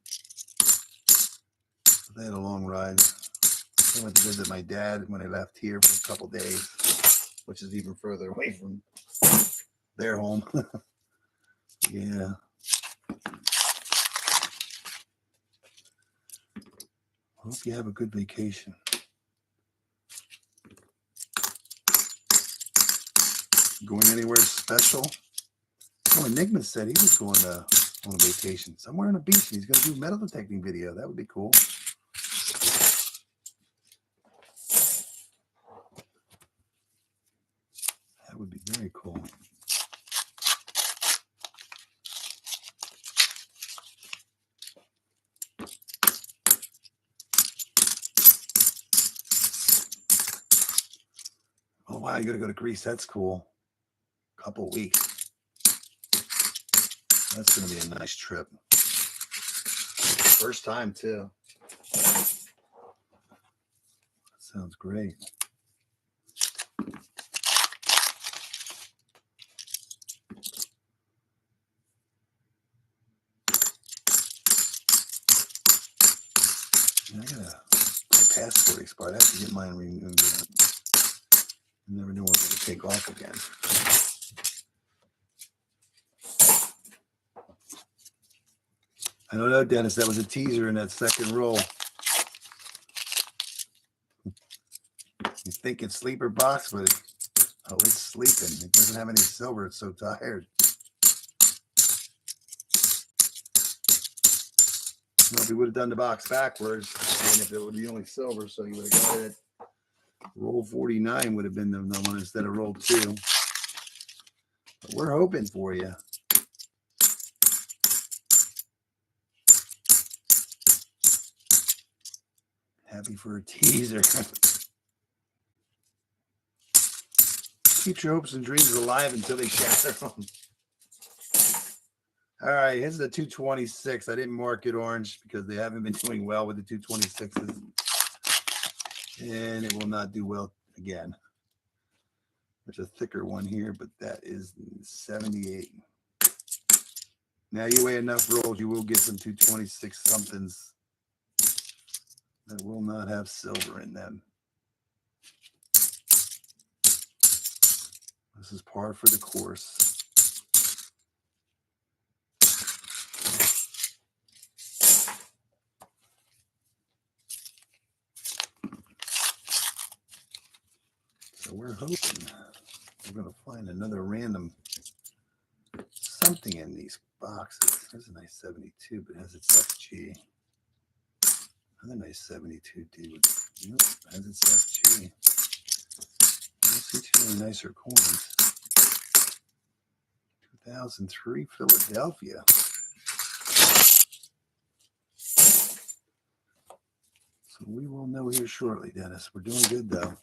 They had a long ride. I went to visit my dad when I left here for a couple days, which is even further away from their home. Yeah. Hope you have a good vacation. Going anywhere special? Oh, Enigma said he was going on a vacation somewhere on a beach. And he's going to do a metal detecting video. That would be cool. That would be very cool. Oh, wow. You got to go to Greece. That's cool. Couple weeks. That's going to be a nice trip. First time, too. That sounds great. passport expired. I have to get mine renewed. I never knew what to take off again. I don't know, Dennis. That was a teaser in that second roll. You think it's sleeper box, but it's sleeping. It doesn't have any silver. It's so tired. Well, if we would have done the box backwards, and if it would be only silver, so you would have got it. Roll 49 would have been the one instead of roll 2. But we're hoping for you. Happy for a teaser. Keep your hopes and dreams alive until they shatter them. All right, here's the 226. I didn't mark it orange because they haven't been doing well with the 226s. And it will not do well again. There's a thicker one here, but that is 78. Now you weigh enough rolls, you will get some 226 somethings that will not have silver in them. This is par for the course. So we're hoping we're going to find another random something in these boxes. There's a nice 72, but it has its FG. Another nice 72, dude. Nope, has its FG. I don't see too many nicer coins. 2003 Philadelphia. So we will know here shortly, Dennis. We're doing good, though.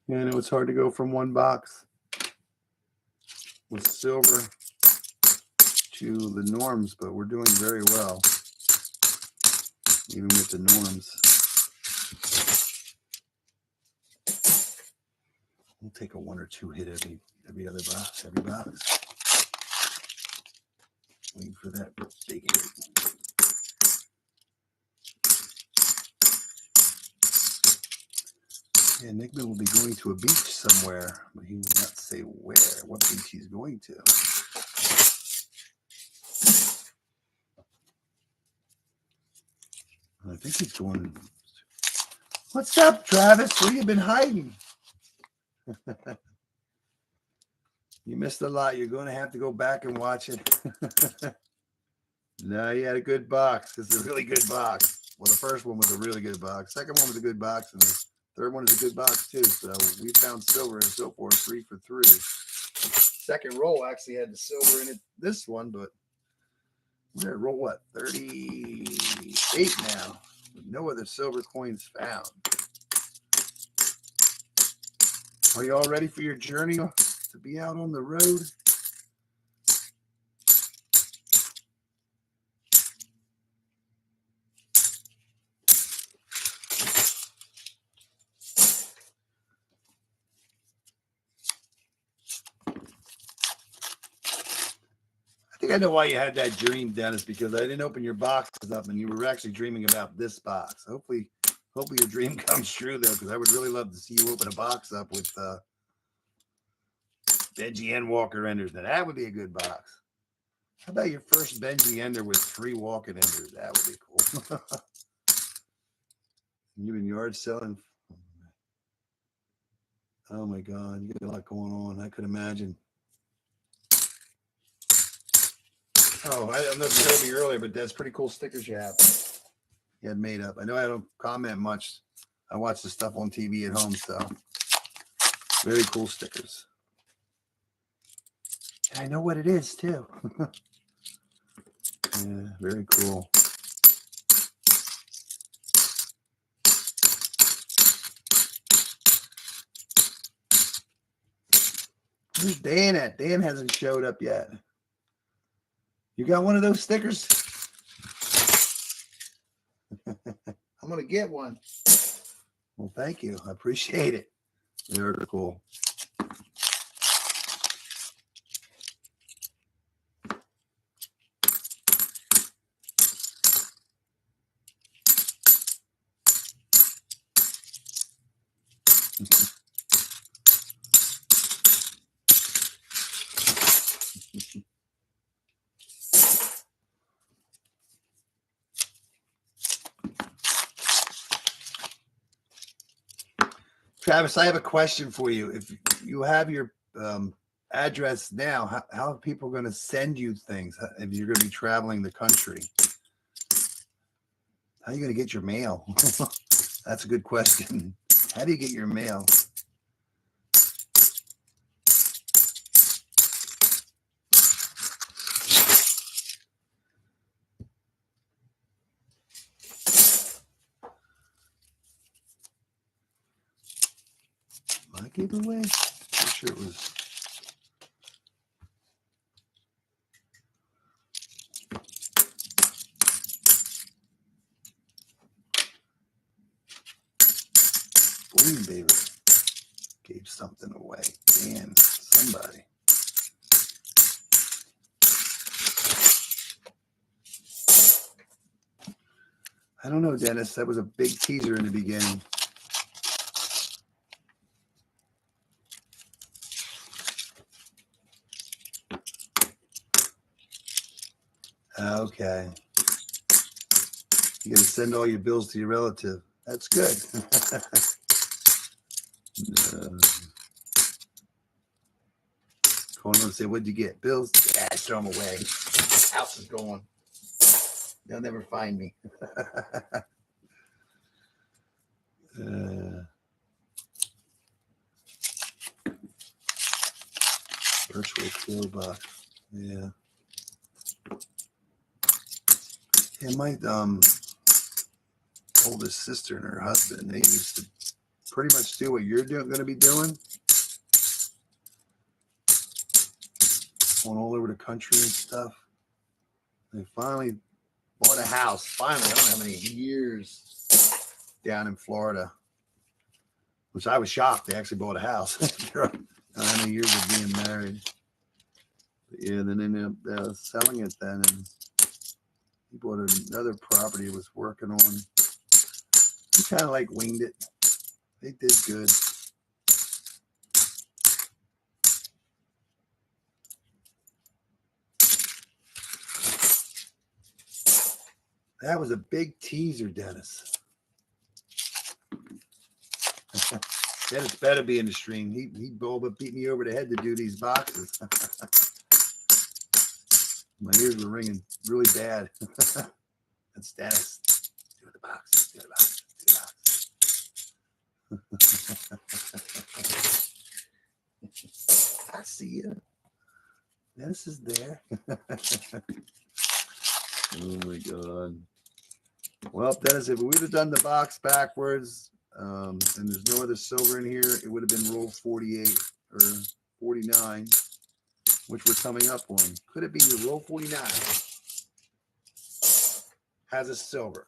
Yeah, I know it's hard to go from one box with silver to the norms, but we're doing very well, even with the norms. We'll take a 1 or 2 hit every other box, every box. Waiting for that big hit. Yeah, Nickman will be going to a beach somewhere, but he will not say where, what beach he's going to. I think he's going. What's up, Travis? Where you been hiding? You missed a lot. You're going to have to go back and watch it. No, you had a good box. It's a really good box. Well, the first one was a really good box. Second one was a good box, and the third one is a good box too. So we found silver and so forth, 3 for 3. Second roll actually had the silver in it. This one, but we're at roll what? 38 now. With no other silver coins found. Are you all ready for your journey to be out on the road? I think I know why you had that dream, Dennis, because I didn't open your boxes up and you were actually dreaming about this box. Hopefully your dream comes true, though, because I would really love to see you open a box up with Benji and Walker Enders. Now, that would be a good box. How about your first Benji Ender with 3 Walker Enders? That would be cool. You've been yard selling. Oh, my God. You got a lot going on. I could imagine. Oh, I don't know if you heard me earlier, but that's pretty cool stickers you have. You had made up. I know I don't comment much. I watch the stuff on TV at home, so very cool stickers. And I know what it is too. Yeah, very cool. Where's Dan at? Dan hasn't showed up yet. You got one of those stickers? I'm going to get one. Well, thank you. I appreciate it. Very cool. Travis, I have a question for you. If you have your address now, how are people going to send you things if you're going to be traveling the country? How are you going to get your mail? That's a good question. How do you get your mail? I gave it away. I'm sure it was. Boom, baby. Gave something away. Damn, somebody. I don't know, Dennis. That was a big teaser in the beginning. Okay. You got to send all your bills to your relative. That's good. Calling them and say, what'd you get? Bills? Yeah, throw them away. House is gone. They'll never find me. Virtual PO box. Yeah. Yeah, my oldest sister and her husband, they used to pretty much do what you're going to be doing. Going all over the country and stuff. They finally bought a house. Finally, I don't know how many years down in Florida. Which I was shocked. They actually bought a house. How many years of being married. But yeah, then they ended up selling it then. And he bought another property he was working on. He kind of like winged it. They did good. That was a big teaser, Dennis. Dennis better be in the stream. He beat me over the head to do these boxes. My ears were ringing really bad. That's Dennis. Do the box. Do the box. Do the box. I see you. Dennis is there. Oh my God. Well, Dennis, if we would have done the box backwards, and there's no other silver in here, it would have been roll 48 or 49, which we're coming up on. Could it be your roll 49 has a silver,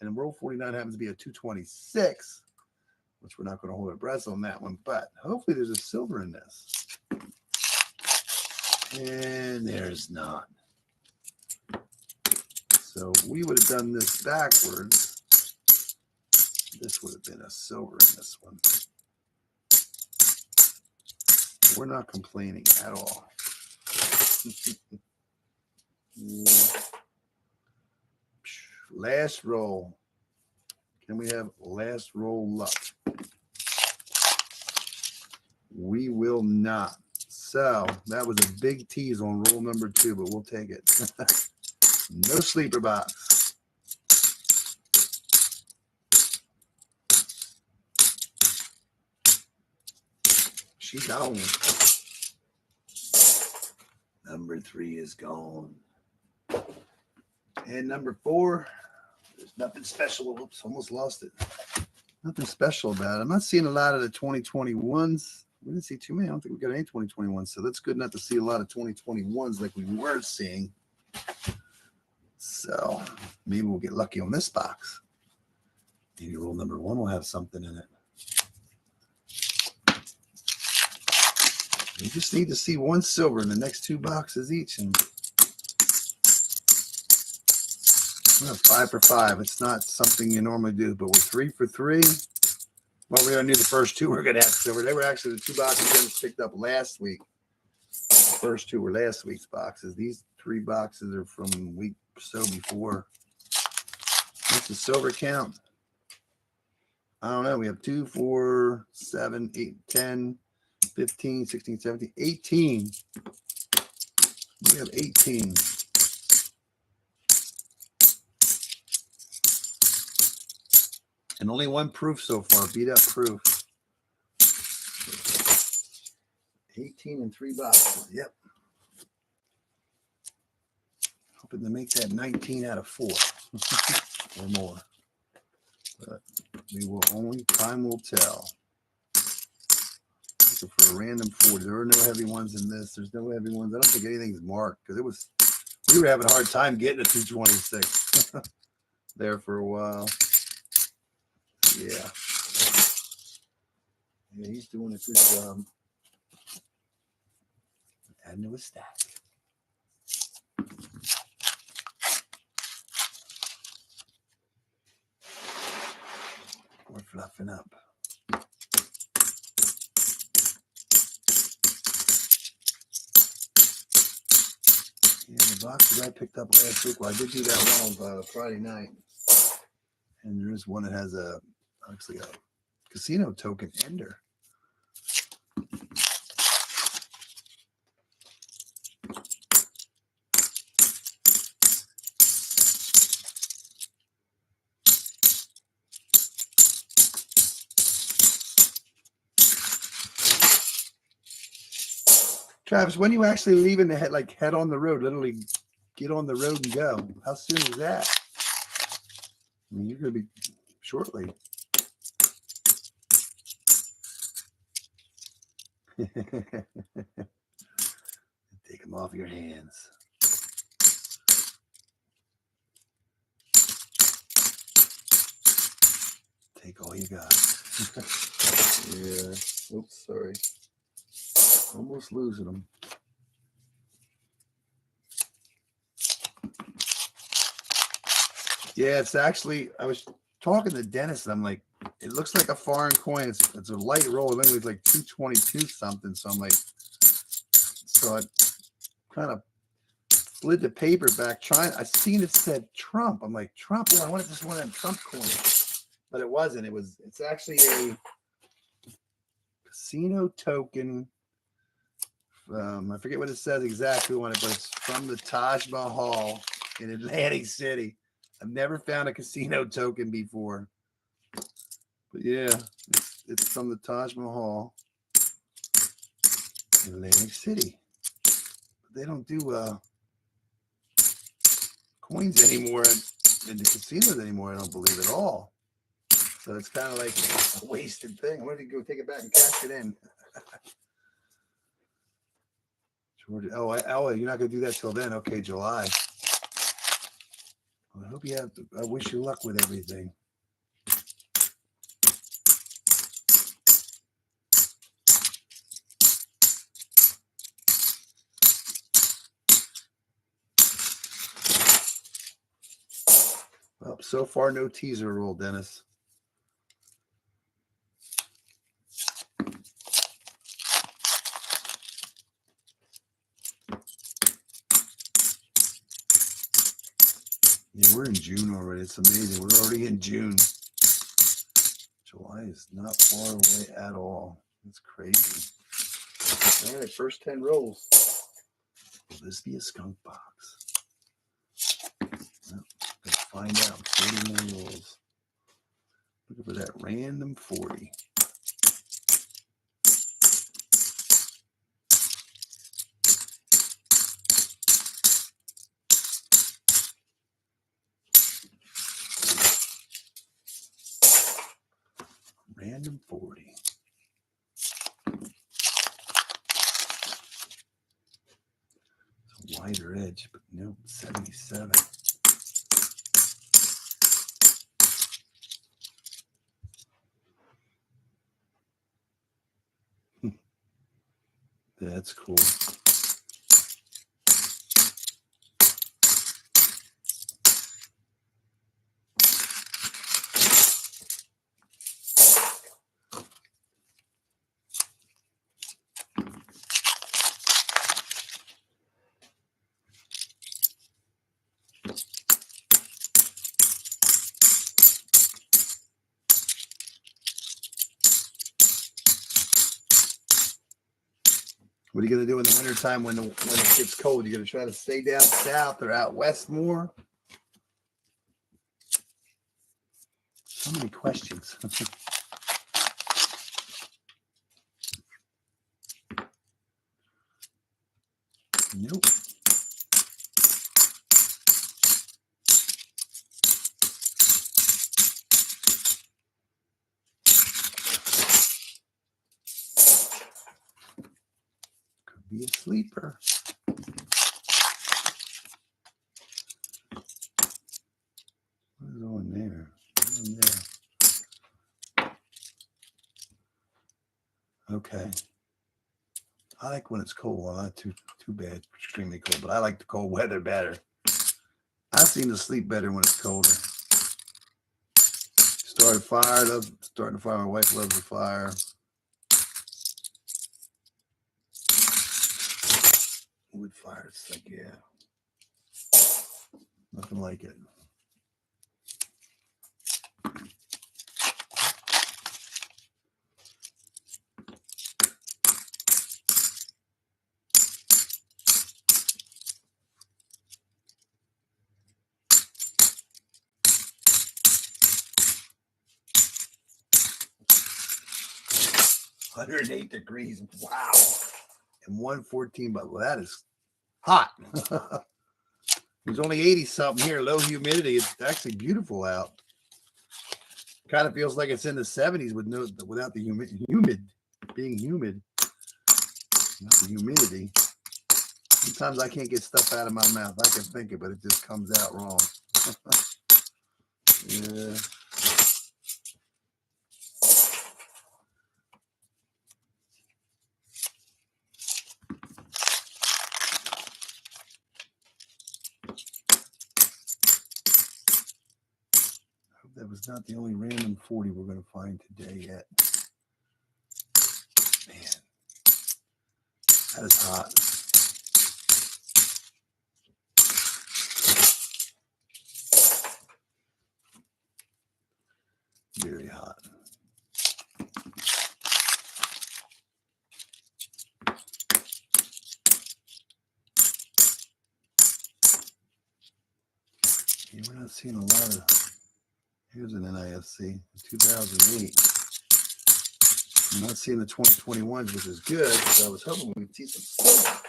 and roll 49 happens to be a 226, which we're not going to hold our breath on that one, but hopefully there's a silver in this. And there's not. So we would have done this backwards. This would have been a silver in this one. We're not complaining at all. Last roll. Can we have last roll luck? We will not. So that was a big tease on roll number 2, but we'll take it. No sleeper box. She gone. Number 3 is gone. And number 4, there's nothing special. Oops, almost lost it. Nothing special about it. I'm not seeing a lot of the 2021s. We didn't see too many. I don't think we got any 2021s. So that's good not to see a lot of 2021s like we were seeing. So maybe we'll get lucky on this box. Maybe roll number 1 will have something in it. You just need to see 1 silver in the next 2 boxes each. And 5 for 5. It's not something you normally do, but we're 3 for 3. Well, we already knew the first two were going to have silver. They were actually the 2 boxes Dennis picked up last week. The first 2 were last week's boxes. These 3 boxes are from week or so before. What's the silver count? I don't know. We have 2, 4, 7, 8, 10, 15, 16, 17, 18. We have 18. And only 1 proof so far. Beat up proof. 18 in 3 boxes. Yep. Hoping to make that 19 out of 4 or more. But we will only, time will tell. Looking for a random 40. There are no heavy ones in this. There's no heavy ones. I don't think anything's marked because we were having a hard time getting a 226 there for a while. Yeah. Yeah, he's doing a good job. Adding to a stack. We're fluffing up. Yeah, the boxes I picked up last week. Well, I did do that one on Friday night. And there is one that has actually a casino token ender. Travis, when are you actually leaving the head on the road? Literally get on the road and go. How soon is that? I mean, you're going to be shortly. Take them off your hands. Take all you got. Yeah. Oops, sorry. Almost losing them. Yeah, it's actually, I was talking to Dennis and I'm like, it looks like a foreign coin. It's a light roll. I think it was like 222 something. So I'm like, so I kind of slid the paper back I seen it said Trump. I'm like, Trump? Well, I wanted just one of them Trump coins. But it wasn't. It's actually a casino token. I forget what it says exactly on it, but it's from the Taj Mahal in Atlantic City. I've never found a casino token before. But yeah, it's from the Taj Mahal in Atlantic City. But they don't do coins anymore in the casinos anymore, I don't believe at all. So it's kind of like a wasted thing. I wanted to go take it back and cash it in. Georgia, oh, you're not going to do that till then. Okay, July. Well, I hope you have. I wish you luck with everything. Well, so far no teaser roll, Dennis. Yeah, we're in June already. It's amazing. We're already in June. July is not far away at all. It's crazy. All right, first 10 rolls. Will this be a skunk box? Well, let's find out. 40 more rolls. Looking for that random 40. Random 40. It's a wider edge, but no, 77. That's cool. What are you going to do in the wintertime when it gets cold? You're going to try to stay down south or out west more? So many questions. Nope. Could be a sleeper. What is on there? What's on there? Okay. I like when it's cold. Well, not too bad, extremely cold, but I like the cold weather better. I seem to sleep better when it's colder. Starting a fire. My wife loves the fire. Wood fire, it's like, yeah. Nothing like it. $108. Wow. And 114, but that is hot. There's only 80 something here, low humidity. It's actually beautiful out. Kind of feels like it's in the 70s without the being humid. Not the humidity. Sometimes I can't get stuff out of my mouth. I can think it, but it just comes out wrong. Yeah. That was not the only random 40 we're going to find today yet. Man, that is hot. Very hot. Yeah, we're not seeing a lot of. Here's an NIFC, 2008. I'm not seeing the 2021s, which is good. So I was hoping we'd see some silver.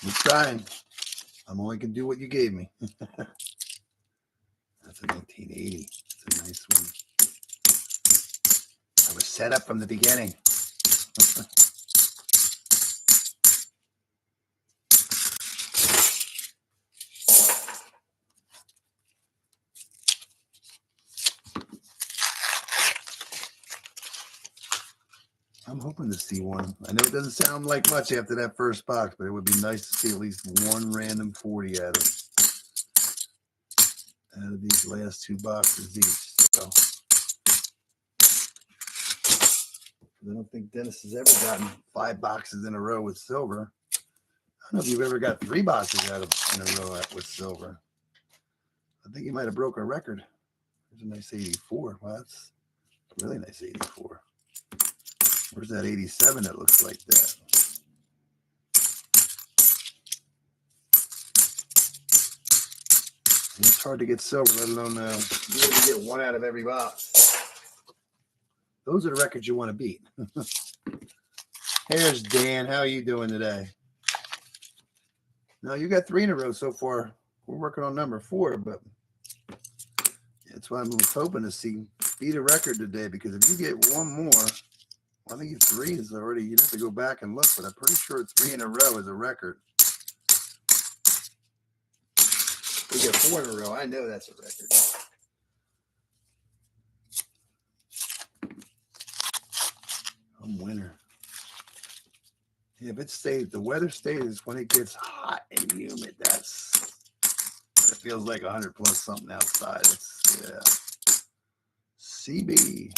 We're trying. I'm only going to do what you gave me. That's a 1980. That's a nice one. I was set up from the beginning. I'm hoping to see one. I know it doesn't sound like much after that first box, but it would be nice to see at least one random 40 out of these last two boxes each. So I don't think Dennis has ever gotten 5 boxes in a row with silver. I don't know if you've ever got 3 boxes in a row with silver. I think you might have broken a record. There's a nice 84. Well, that's a really nice 84. Where's that 87 that looks like that? It's hard to get silver, let alone you have to get one out of every box. Those are the records you want to beat. Here's Dan. How are you doing today? No, you got 3 in a row so far. We're working on number 4, but that's why I'm hoping to beat a record today, because if you get one more, I think 3 is already, you'd have to go back and look, but I'm pretty sure 3 in a row is a record. We get 4 in a row. I know that's a record. I'm winner. Yeah, if it stays, the weather stays when it gets hot and humid. It feels like 100 plus something outside. Yeah. CB.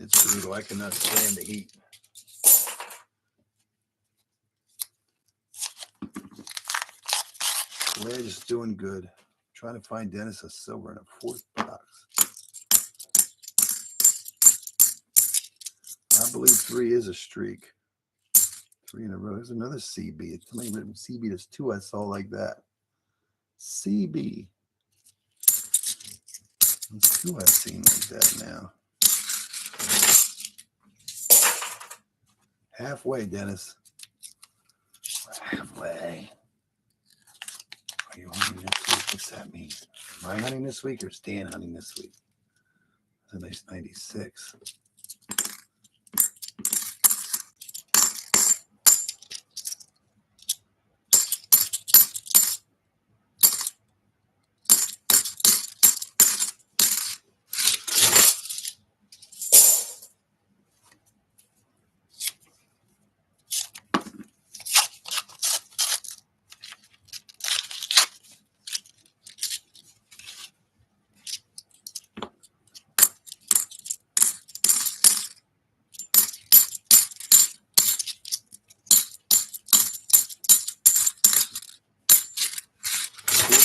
It's brutal. I cannot stand the heat. Ledge is doing good. I'm trying to find Dennis a silver in a 4th box. I believe 3 is a streak. 3 in a row. There's another CB. Somebody written CB. There's 2 I saw like that. CB. There's 2 I've seen like that now. Halfway, Dennis. Halfway. Are you hunting this week? What's that mean? Am I hunting this week or is Dan hunting this week? That's a nice 96.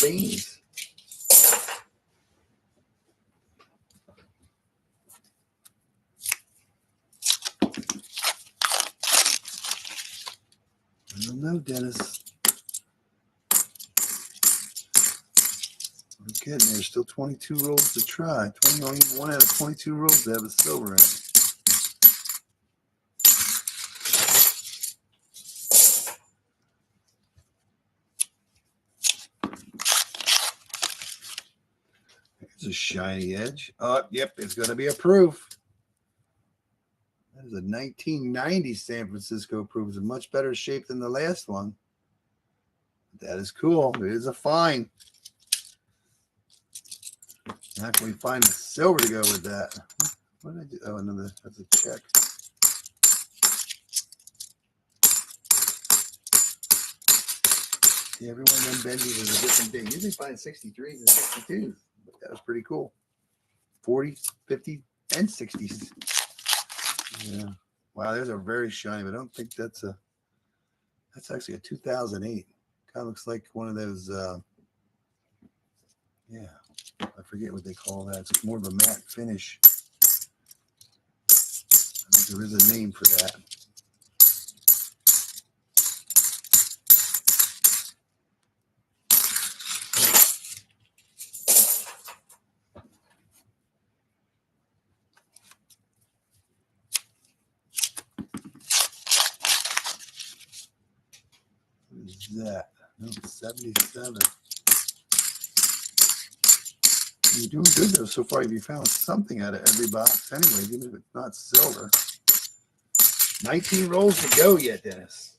Beans. I don't know, Dennis. We're getting there. Still 22 rolls to try. 1 out of 22 rolls to have a silver in it. There's a shiny edge. Oh, yep, it's going to be a proof. That is a 1990 San Francisco proof. It's in much better shape than the last one. That is cool. It is a find. How can we find the silver to go with that? What did I do? Oh, another. That's a check. See, every one of them Benjis is a different thing. Usually find 63s and 62s. But that was pretty cool. 40s, 50s, and 60s. Yeah. Wow, there's a very shiny, but I don't think that's actually a 2008. Kind of looks like one of those, yeah, I forget what they call that. It's more of a matte finish. I think there is a name for that. What is that? No, 77. You're doing good though so far. You found something out of every box anyway, even if it's not silver. 19 rolls to go yet, Dennis.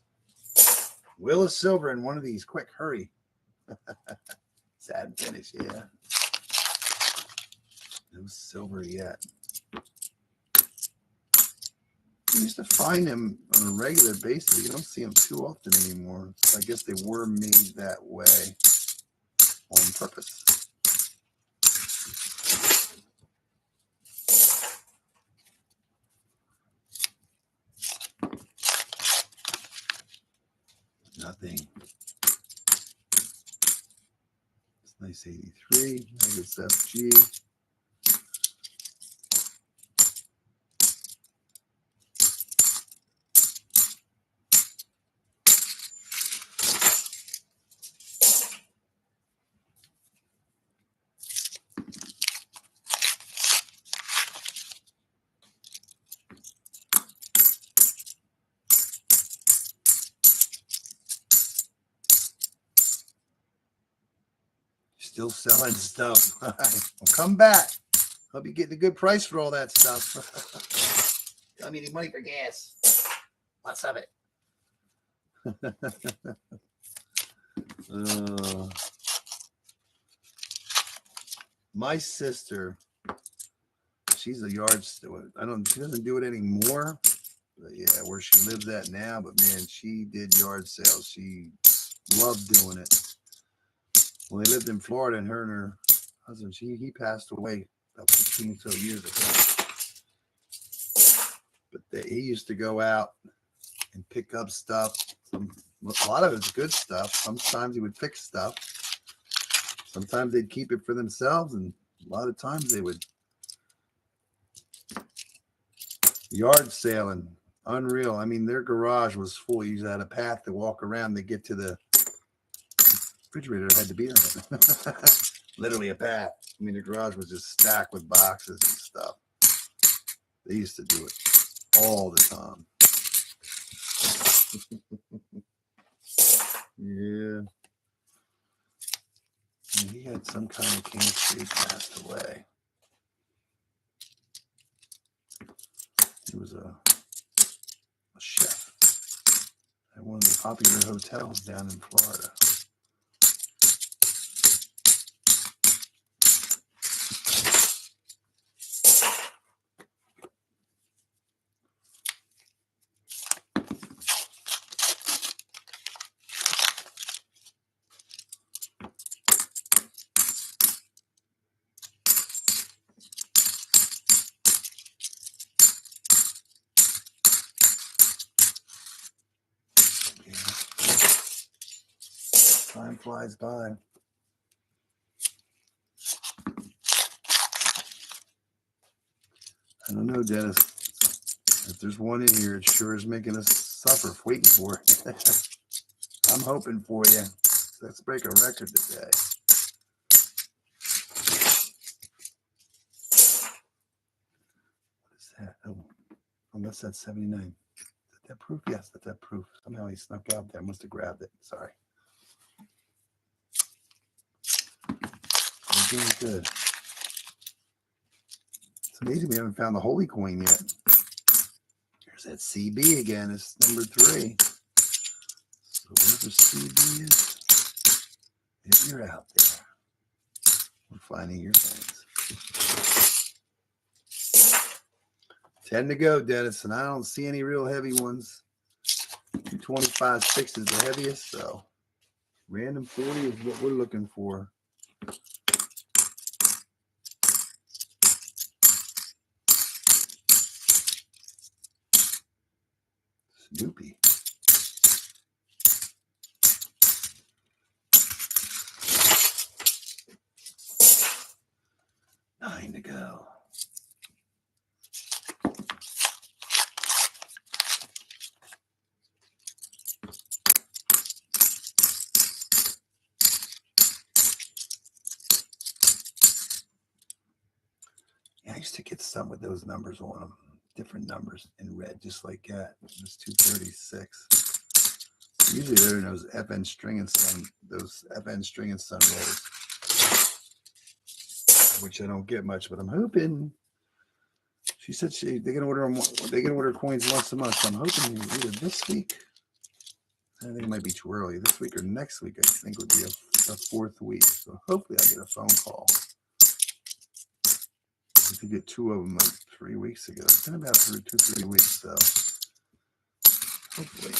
Will of silver in one of these. Quick, hurry. Sad finish, yeah. No silver yet. You used to find them on a regular basis. You don't see them too often anymore. I guess they were made that way on purpose. Nothing. It's nice 83. Nice FG. Still selling stuff. Well, come back. Hope you're getting a good price for all that stuff. Tell me you need money for gas. Lots of it. My sister, she's a yard steward. She doesn't do it anymore. But yeah, where she lives at now. But man, she did yard sales. She loved doing it. When they lived in Florida, and her husband, he passed away about 15 or so years ago. But he used to go out and pick up stuff. A lot of it's good stuff. Sometimes he would fix stuff. Sometimes they'd keep it for themselves, and a lot of times they would Yard sailing. Unreal. I mean, their garage was full. You had a path to walk around to get to the refrigerator. Had to be on it. Literally a path. I mean, the garage was just stacked with boxes and stuff. They used to do it all the time. Yeah. And he had some kind of cancer. He passed away. He was a chef at one of the popular hotels down in Florida. Time flies by. I don't know, Dennis. If there's one in here, it sure is making us suffer waiting for it. I'm hoping for you. Let's break a record today. What is that? Oh, that's that 79. Is that proof? Yes, that's that proof. Somehow he snuck out there. I must have grabbed it. Sorry. I'm doing good. It's amazing we haven't found the holy coin yet. There's that CB again. It's number 3. So wherever CB is, if you're out there, we're finding your things. 10 to go, Dennis, and I don't see any real heavy ones. 225.6 is the heaviest, so random 40 is what we're looking for. Snoopy. Nine to go. Yeah, I used to get some with those numbers on them. Different numbers in red, just like that. It's 236. Usually they're in those FN string and sun, rolls, which I don't get much, but I'm hoping. She said they're gonna order them. They can order coins once a month. So I'm hoping either this week. I think it might be too early. This week or next week, I think would be a 4th week. So hopefully I'll get a phone call. I could get 2 of them like 3 weeks ago. It's been about 2-3 weeks, so hopefully.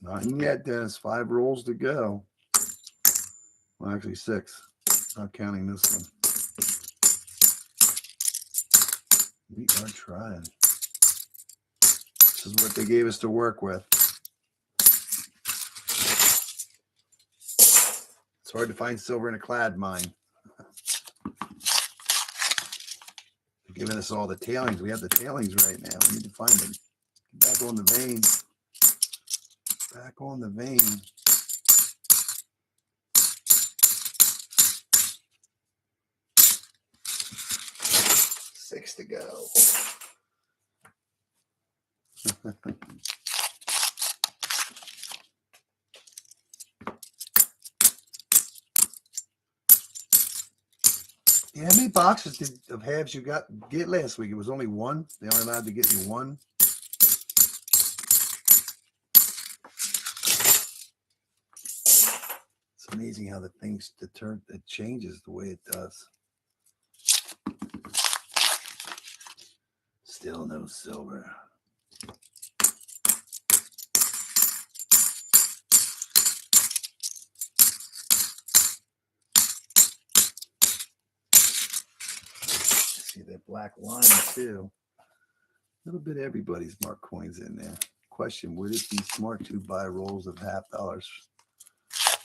Not yet, Dennis. 5 rolls to go. Well, actually 6. Not counting this one. We are trying. This is what they gave us to work with. It's hard to find silver in a clad mine. They're giving us all the tailings. We have the tailings right now. We need to find them. Get back on the vein. Back on the vein. Six to go. Yeah, how many boxes of halves you get last week? It was only 1. They only allowed to get you 1. It's amazing how the things it changes the way it does. Still no silver. See that black line too. A little bit of everybody's marked coins in there. Question, would it be smart to buy rolls of $50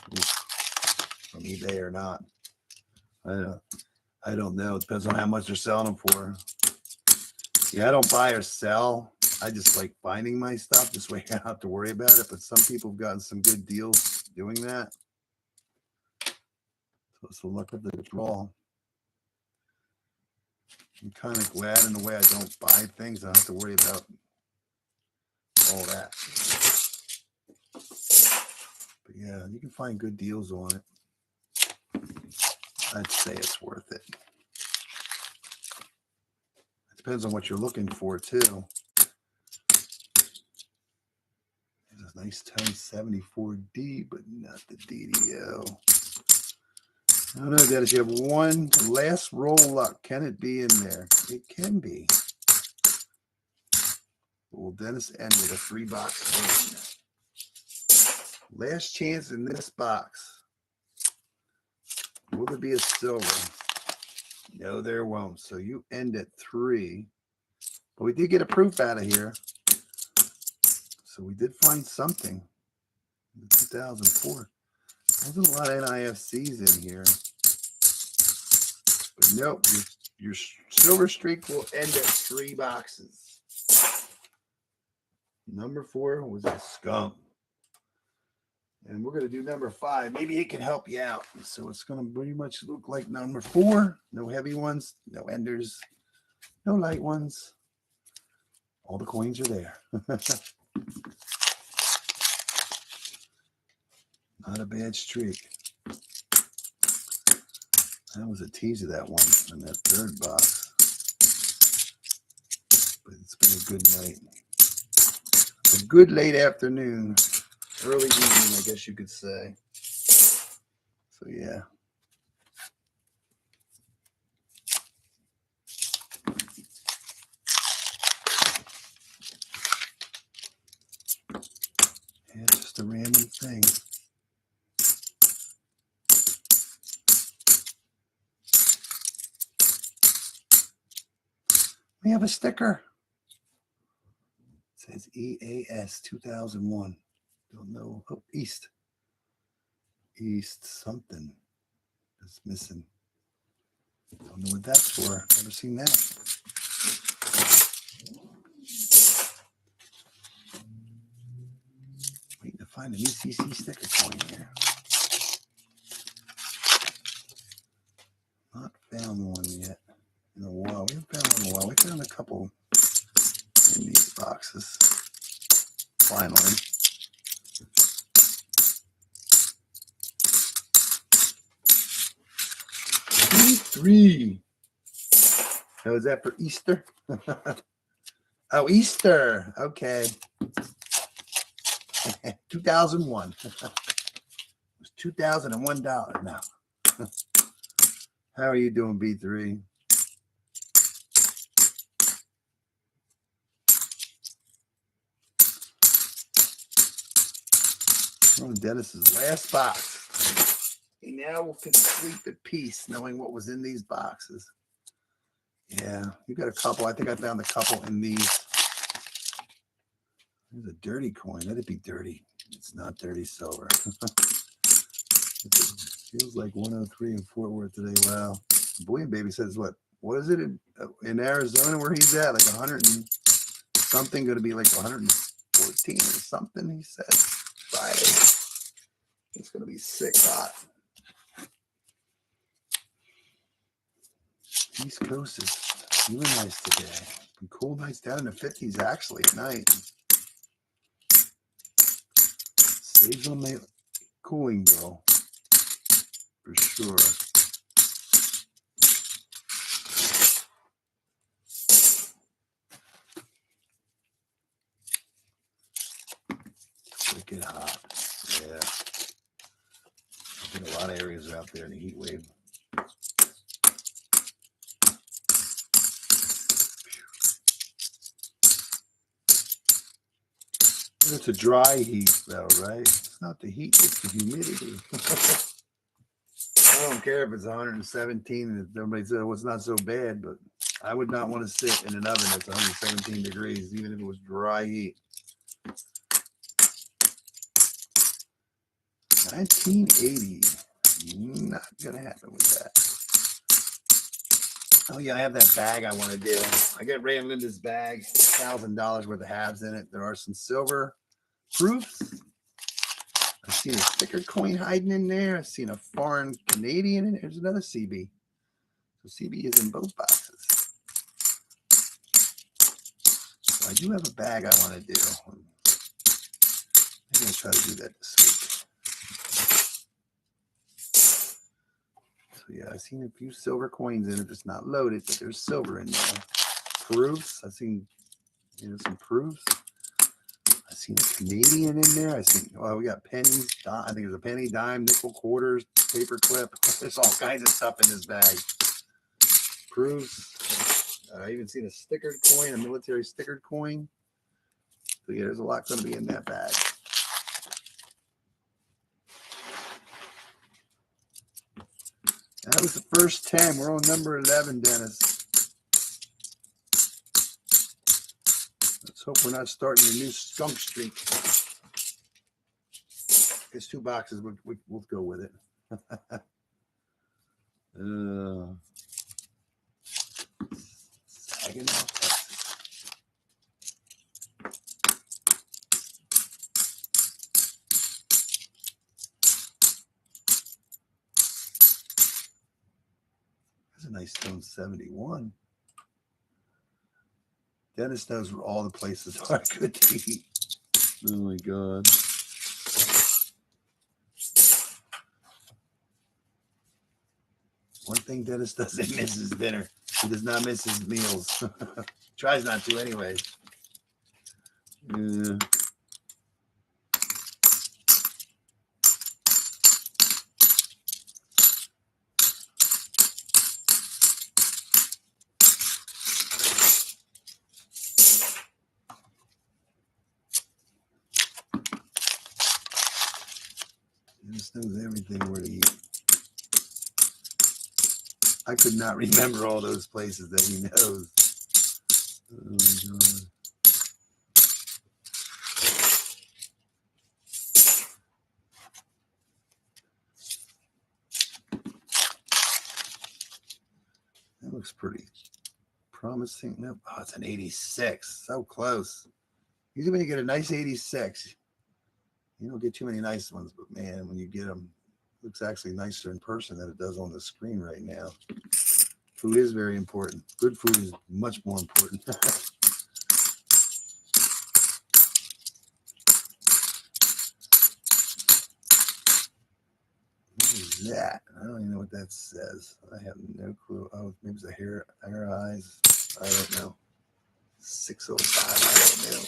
from eBay or not. I don't know. It depends on how much they're selling them for. Yeah, I don't buy or sell. I just like finding my stuff. This way I don't have to worry about it. But some people have gotten some good deals doing that. So look at the draw. I'm kind of glad in the way I don't buy things. I don't have to worry about all that. But yeah, you can find good deals on it. I'd say it's worth it. It depends on what you're looking for too. There's a nice tone 74D, but not the DDO. I don't know, Dennis. You have one last roll luck. Can it be in there? It can be. Well, Dennis ended a 3-box win. Last chance in this box. Will there be a silver? No, there won't. So you end at 3. But we did get a proof out of here. So we did find something. In 2004. There's a lot of NIFCs in here. But nope, your silver streak will end at 3 boxes. Number 4 was a skunk. And we're going to do number 5. Maybe it can help you out. So it's going to pretty much look like number 4. No heavy ones, no enders, no light ones. All the coins are there. Not a bad streak. That was a teaser, that one in that 3rd box. But it's been a good night. A good late afternoon. Early evening, I guess you could say. So, yeah. Yeah, it's just a random thing. We have a sticker. It says EAS 2001. Don't know. Oh, East. East something is missing. Don't know what that's for. Never seen that. Waiting to find an ECC sticker coin here. Not found one yet in a while. We haven't found one in a while. We found a couple in these boxes. Finally. Three. Oh, is that for Easter? Oh, Easter. Okay. 2001. It was $2,001 now. How are you doing, B3? We're on Dennis's last box. And now we'll complete the piece, knowing what was in these boxes. Yeah, you got a couple. I think I found a couple in these. There's a dirty coin. Let it be dirty. It's not dirty silver. It feels like 103 in Fort Worth today. Wow. Boy Baby says what is it in Arizona where he's at? Like 100 and something, going to be like 114 or something, he said. Friday. It's going to be sick hot. East Coast is really nice today. Some cool nights down in the 50s actually at night. Saves on my cooling bill for sure. Wicked hot. Yeah. I think a lot of areas are out there in the heat wave. It's a dry heat though, right? It's not the heat, it's the humidity. I don't care if it's 117 and everybody said, well, it's not so bad, but I would not want to sit in an oven that's 117 degrees, even if it was dry heat. 1980. Not gonna happen with that. Oh yeah, I have that bag I want to do. I get Ray and Linda's bag, $1,000 worth of halves in it. There are some silver proofs. I've seen a sticker coin hiding in there. I've seen a foreign Canadian in there. There's another CB. So CB is in both boxes. So I do have a bag I want to do. I'm gonna try to do that this week. So yeah, I've seen a few silver coins in it. It's not loaded, but there's silver in there. Proofs. I've seen some proofs. I've seen a Canadian in there. I've seen, well, we got pennies. I think there's a penny, dime, nickel, quarters, paper clip. There's all kinds of stuff in this bag. Proofs. I even seen a stickered coin, a military stickered coin. So yeah, there's a lot going to be in that bag. That was the first 10. We're on number 11, Dennis. Let's hope we're not starting a new skunk streak. It's 2 boxes. We'll go with it. Saginaw, Texas. That's a nice stone 71. Dennis knows where all the places are good to eat. Oh my God. One thing Dennis doesn't miss is dinner. He does not miss his meals. Tries not to anyway. Yeah. Dennis knows everything where to eat. I could not remember all those places that he knows. Oh my God. That looks pretty promising. Nope. Oh, it's an 86. So close. Usually when you get a nice 86, you don't get too many nice ones, but man, when you get them, it looks actually nicer in person than it does on the screen right now. Food is very important. Good food is much more important. What is that? I don't even know what that says. I have no clue. Oh, maybe it's a hair eyes. I don't know. 605. I don't know.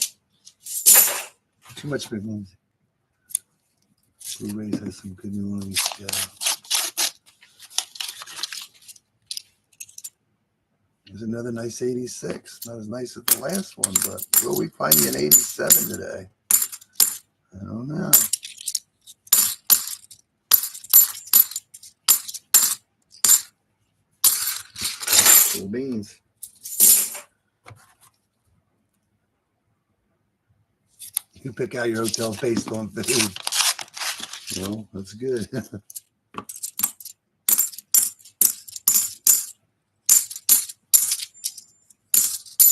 Too much good ones. Blu-rays has some good ones. Yeah. There's another nice 86. Not as nice as the last one, but will we find an 87 today? I don't know. Cool beans. You pick out your hotel based on food. Well, that's good.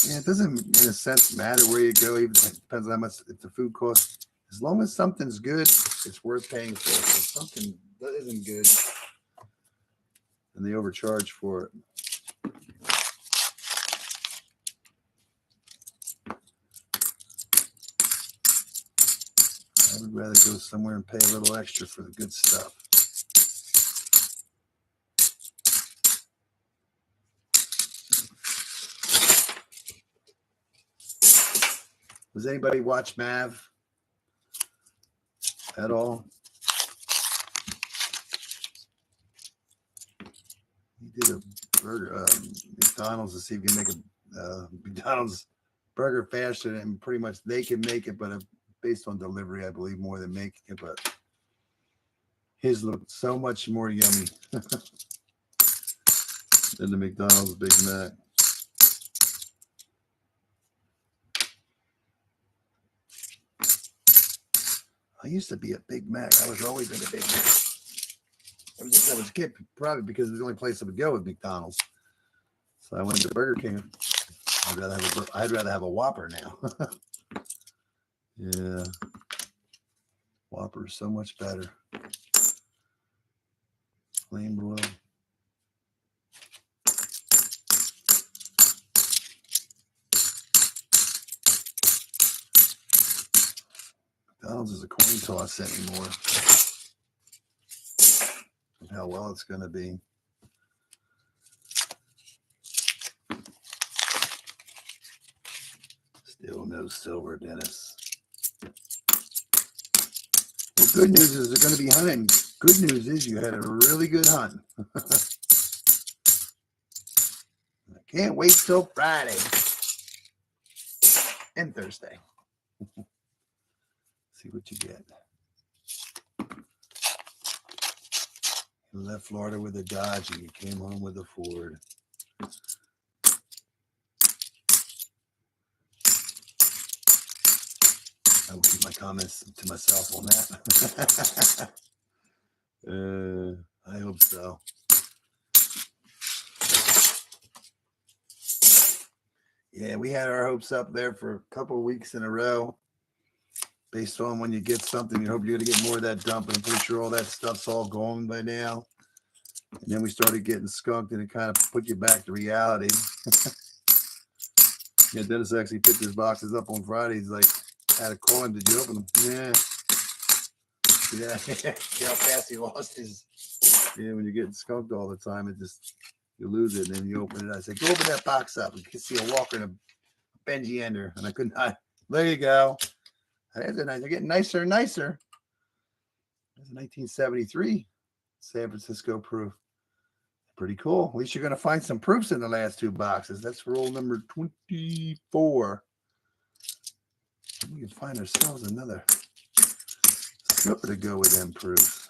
Yeah, it doesn't, in a sense, matter where you go. Even it depends on how much if the food costs. As long as something's good, it's worth paying for. If something that isn't good, and they overcharge for it. I would rather go somewhere and pay a little extra for the good stuff. Does anybody watch Mav at all? He did a burger, McDonald's, to see if you can make a McDonald's burger faster, and pretty much they can make it, but based on delivery, I believe, more than making it. But his looked so much more yummy than the McDonald's Big Mac. I used to be a Big Mac. I was always in a Big Mac. Ever since I was a kid, probably because it was the only place I would go with McDonald's. So I went to Burger King. I'd rather have a Whopper now. Yeah. Whopper is so much better. Plain broiled. McDonald's is a coin toss anymore. Of how well it's going to be. Still no silver, Dennis. Well, good news is they're going to be hunting. Good news is you had a really good hunt. I can't wait till Friday and Thursday. See what you get. You left Florida with a Dodge and you came home with a Ford. I will keep my comments to myself on that. I hope so. Yeah, we had our hopes up there for a couple of weeks in a row. Based on when you get something, you hope you're going to get more of that dump. And I'm pretty sure all that stuff's all gone by now. And then we started getting skunked and it kind of put you back to reality. Yeah, Dennis actually picked his boxes up on Friday. He's like, I had a call him. Did you open them? Yeah. Yeah. See how fast he lost his. Yeah, when you're getting skunked all the time, it just, you lose it and then you open it. I said, go open that box up. You can see a Walker and a Benji Ender. And I couldn't. There you go. They're getting nicer and nicer. There's a 1973 San Francisco proof. Pretty cool. At least you're going to find some proofs in the last two boxes. That's roll number 24. We can find ourselves another slipper to go with them proofs.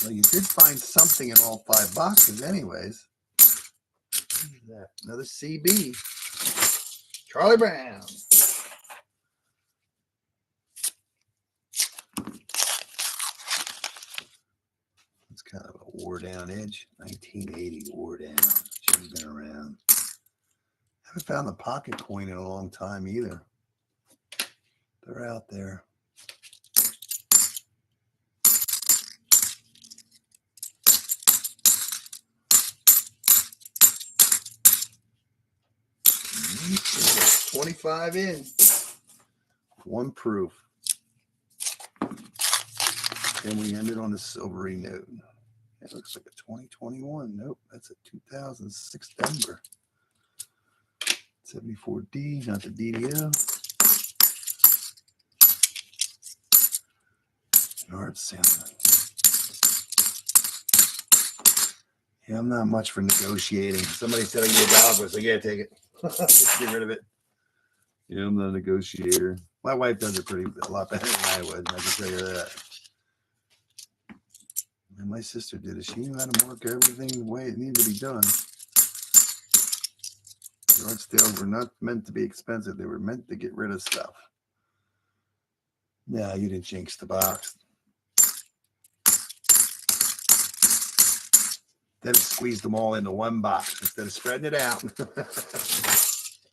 Well, you did find something in all five boxes anyways. What is that? Another CB. Charlie Brown. It's kind of a wore down edge. 1980 wore down. She's been around. Haven't found the pocket coin in a long time either. They're out there. Mm-hmm. 25 in. One proof. And we ended on a silvery note. It looks like a 2021. Nope, that's a 2006 Denver. 74D, not the DDO. Yard salmon. Yeah, I'm not much for negotiating. Somebody said I get a dog. I was like, yeah, take it. Just get rid of it. Yeah, I'm not a negotiator. My wife does it a lot better than I would. I can tell you that. And my sister did it. She knew how to mark everything the way it needed to be done. Yard sales were not meant to be expensive. They were meant to get rid of stuff. No, you didn't jinx the box. Then it squeezed them all into one box instead of spreading it out.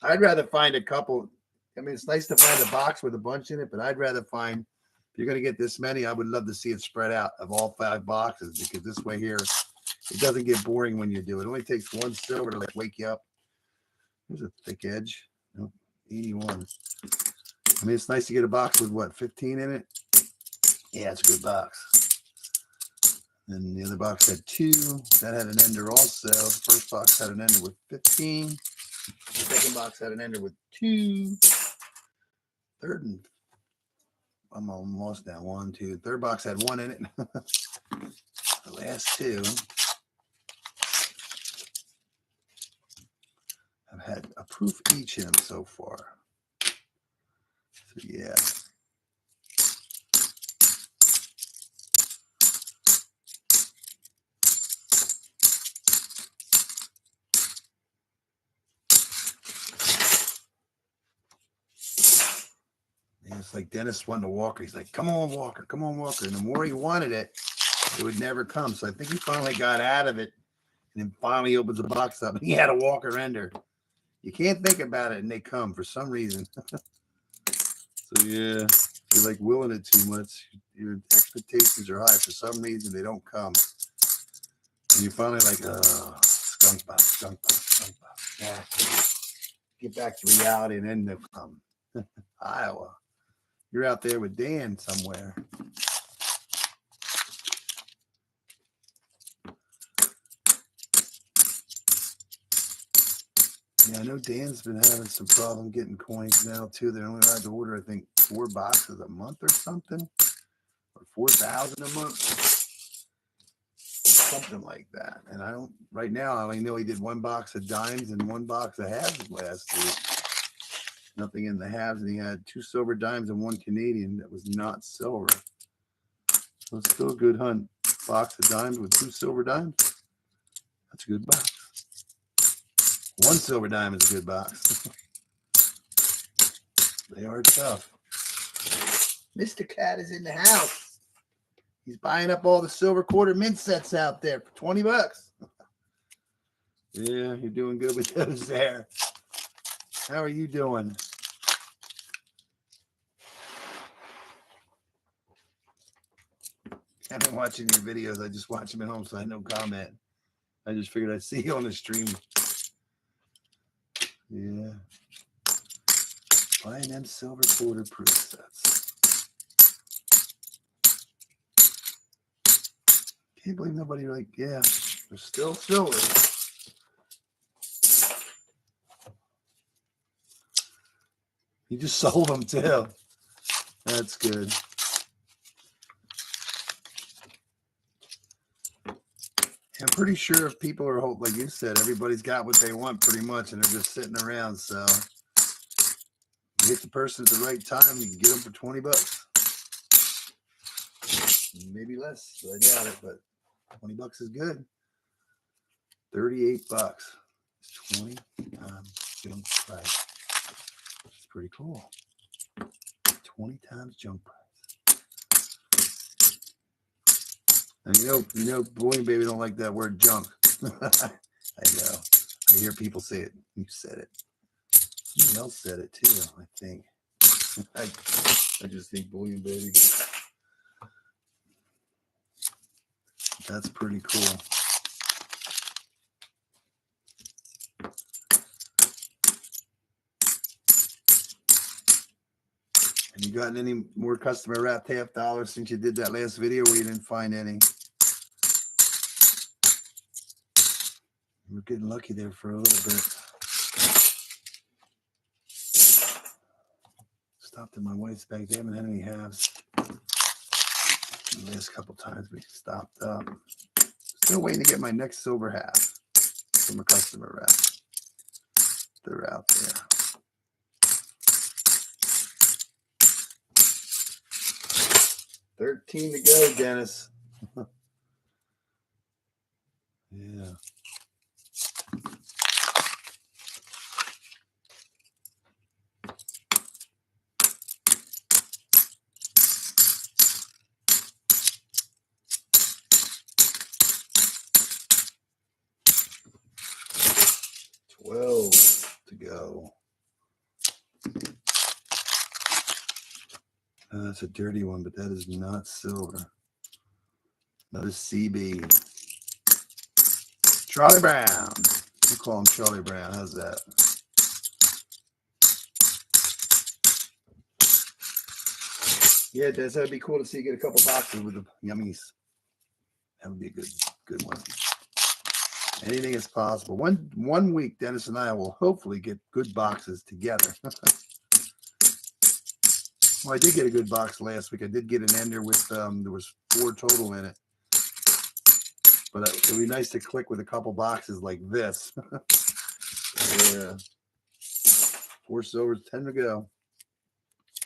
I'd rather find a couple. I mean, it's nice to find a box with a bunch in it, but I'd rather find, if you're going to get this many, I would love to see it spread out of all five boxes, because this way here, it doesn't get boring when you do it. It only takes one silver to like wake you up. There's a thick edge. Nope, 81. I mean, it's nice to get a box with what, 15 in it? Yeah, it's a good box. And the other box had 2. That had an ender also. The first box had an ender with 15. The second box had an ender with 2. Third and I'm almost down. 1, 2. Third box had 1 in it. The last 2 have had a proof each in them so far. So yeah. And it's like Dennis wanted a Walker. He's like, come on, Walker, come on, Walker. And the more he wanted it, it would never come. So I think he finally got out of it. And then finally opens the box up and he had a Walker Ender. You can't think about it and they come for some reason. So yeah, if you're like willing it too much, your expectations are high. For some reason, they don't come. And you're finally like, skunk box, skunk box, skunk box. Yeah. Get back to reality and then they'll come. Iowa. You're out there with Dan somewhere. Yeah, I know Dan's been having some problem getting coins now too. They're only allowed to order, I think, 4 boxes a month or something, or 4,000 a month, something like that. And I don't. Right now, I only know he did 1 box of dimes and 1 box of halves last week. Nothing in the halves, and he had 2 silver dimes and 1 Canadian that was not silver. So it's still a good hunt. Box of dimes with 2 silver dimes. That's a good box. 1 silver dime is a good box. They are tough. Mr. Cat is in the house. He's buying up all the silver quarter mint sets out there for 20 bucks. Yeah, you're doing good with those there. How are you doing? I've been watching your videos. I just watch them at home, so I no comment. I just figured I'd see you on the stream. Yeah. Buying them silver quarter proof sets. Can't believe nobody like, yeah, they're still silver. You just sold them too. That's good. I'm pretty sure if people are, like you said, everybody's got what they want pretty much, and they're just sitting around. So you hit the person at the right time, you can get them for 20 bucks. Maybe less. I doubt it, but 20 bucks is good. 38 bucks. 20 times junk price. It's pretty cool. 20 times junk price. And you know, Bullion Baby don't like that word junk. I know. I hear people say it. You said it. Someone else said it too, I think. I just think Bullion Baby. That's pretty cool. Have you gotten any more customer wrapped half dollars since you did that last video where you didn't find any? We're getting lucky there for a little bit. Stopped at my wife's back. They haven't had any halves. The last couple times we stopped up. Still waiting to get my next silver half from a customer wrap. They're out there. $13 to go, Dennis. Yeah. To go. That's a dirty one, but that is not silver. Another CB. Charlie Brown. We'll call him Charlie Brown. How's that? Yeah, Des, that'd be cool to see you get a couple boxes with the yummies. That would be a good one. Anything is possible. One week, Dennis and I will hopefully get good boxes together. Well, I did get a good box last week. I did get an ender with there was 4 total in it. But it would be nice to click with a couple boxes like this. Yeah. 4 silvers, 10 to go.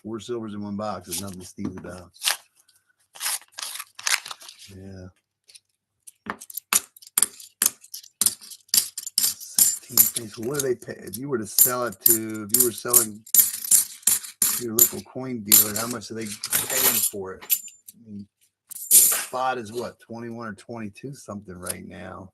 4 silvers in 1 box. There's nothing to sneeze about. Yeah. 16 face. What do they pay? If you were to sell it to, if you were selling Your local coin dealer, how much are they paying for it? I mean, spot is what, 21 or 22 something right now.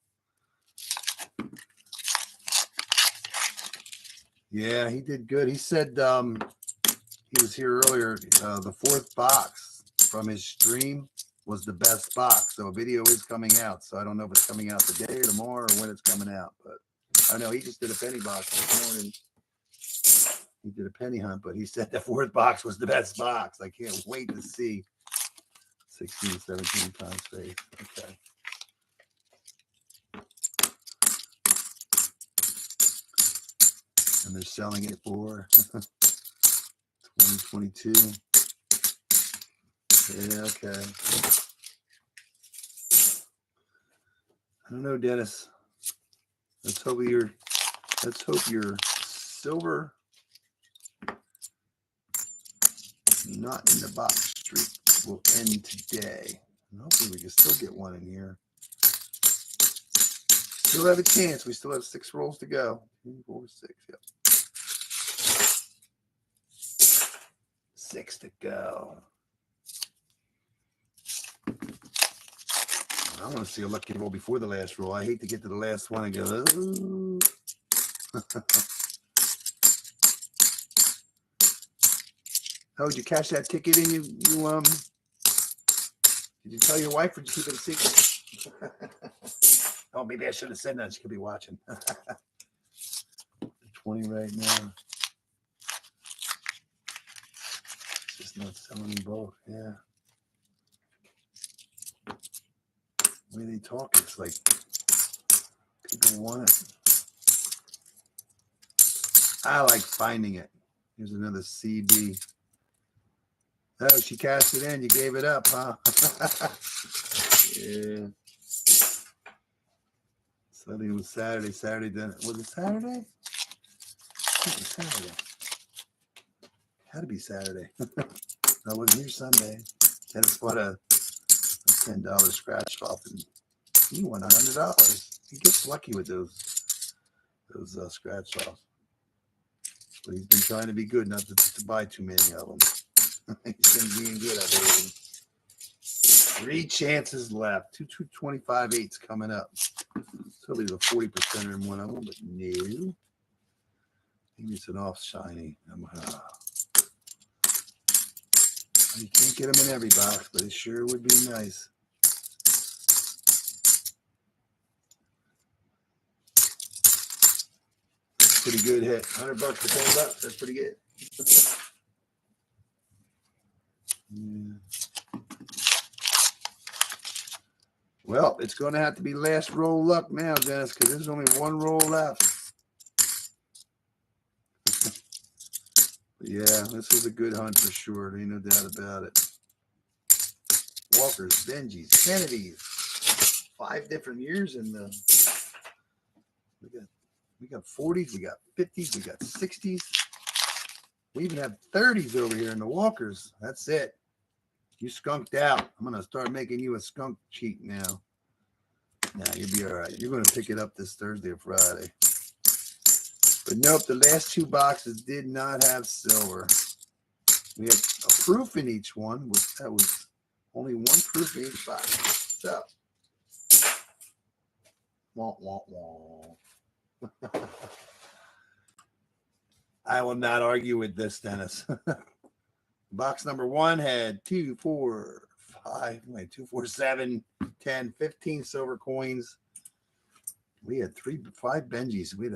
Yeah, he did good. He said he was here earlier. The fourth box from his stream was the best box. So a video is coming out. So I don't know if it's coming out today or tomorrow or when it's coming out. But I know he just did a penny box this morning. He did a penny hunt, but he said the fourth box was the best box. I can't wait to see 16, 17 times face. Okay. And they're selling it for 2022. Yeah, okay. I don't know, Dennis. Let's hope your silver not in the box streak will end today. And hopefully we can still get one in here. Still have a chance. We still have 6 rolls to go. 2, 4, 6. Yep. 6 to go. I want to see a lucky roll before the last roll. I hate to get to the last one and go, ooh. Oh, did you cash that ticket in? Did you tell your wife or did you keep it a secret? Oh, maybe I should have said that. She could be watching. 20 right now. Just not selling them both. Yeah. The way they talk, it's like people want it. I like finding it. Here's another CB. Oh, she cashed it in. You gave it up, huh? Yeah. So I think it was Saturday. Saturday then. Was it Saturday? I think it was Saturday. Had to be Saturday. I wasn't here Sunday. Dennis bought a $10 scratch off and he won $100. He gets lucky with those scratch offs. But he's been trying to be good, not to buy too many of them. He's been being good, I believe. 3 chances left. 225/8s coming up. So there's a 40% in one of them, but no. Maybe it's an off shiny. You can't get them in every box, but it sure would be nice. Pretty good hit. $100 for $10. That's pretty good. Yeah. Well, it's going to have to be last roll luck now, Dennis, because there's only 1 roll left. Yeah, this was a good hunt for sure. Ain't no doubt about it. Walkers, Benjis, Kennedys. 5 different years in the. We got 40s, we got 50s, we got 60s. We even have 30s over here in the Walkers. That's it. You skunked out. I'm going to start making you a skunk cheat now. Nah, you'll be all right. You're going to pick it up this Thursday or Friday. But nope, the last 2 boxes did not have silver. We had a proof in each one. That was only 1 proof in each box. So, wah, wah, wah. I will not argue with this, Dennis. Box number 1 had 2, 4, 5, 2, 4, 7, 10, 15 silver coins. We had 5 Benjis. We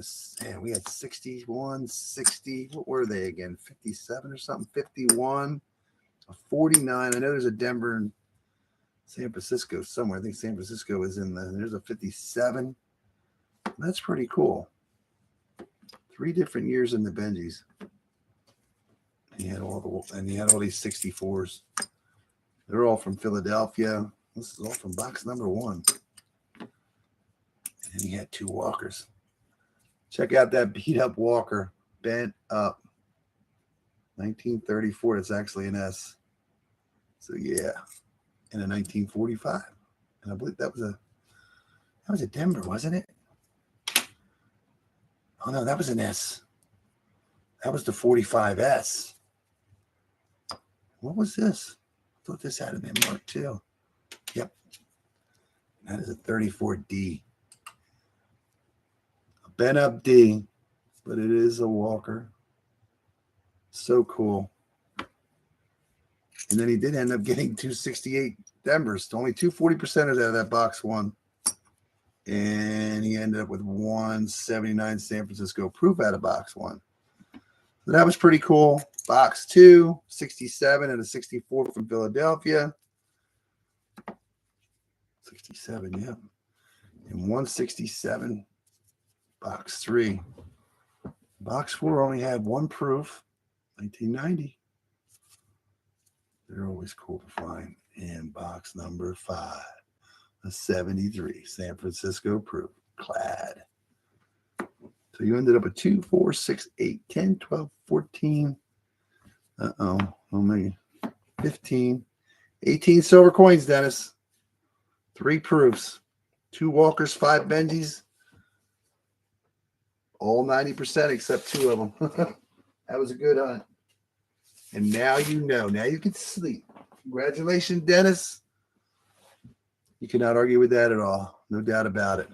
had 61, 60. What were they again? 57 or something? 51, a 49. I know there's a Denver and San Francisco somewhere. I think San Francisco is in there. There's a 57. That's pretty cool. 3 different years in the Benjis. And you had all these 64s. They're all from Philadelphia. This is all from box number 1. And he had 2 Walkers. Check out that beat up Walker. Bent up. 1934. It's actually an S. So yeah. And a 1945. And I believe that was a Denver, wasn't it? Oh no, that was an S. That was the 45S. What was this? I thought this had been marked too. Yep. That is a 34D. A bent up D, but it is a walker. So cool. And then he did end up getting 268 Denvers. Only 240% out of that box one. And he ended up with 179 San Francisco proof out of box one. So that was pretty cool. Box 2, 67 and a 64 from Philadelphia. 67, yeah. And 167. Box 3. Box 4 only had one proof. 1990. They're always cool to find. And box number 5. A 73 San Francisco proof. Clad. So you ended up with 2, 4, 6, 8, 10, 12, 14. Oh, maybe 15. 18 silver coins, Dennis. 3 proofs. 2 Walkers, 5 Benjis. All 90% except 2 of them. That was a good hunt. And now you know. Now you can sleep. Congratulations, Dennis. You cannot argue with that at all. No doubt about it.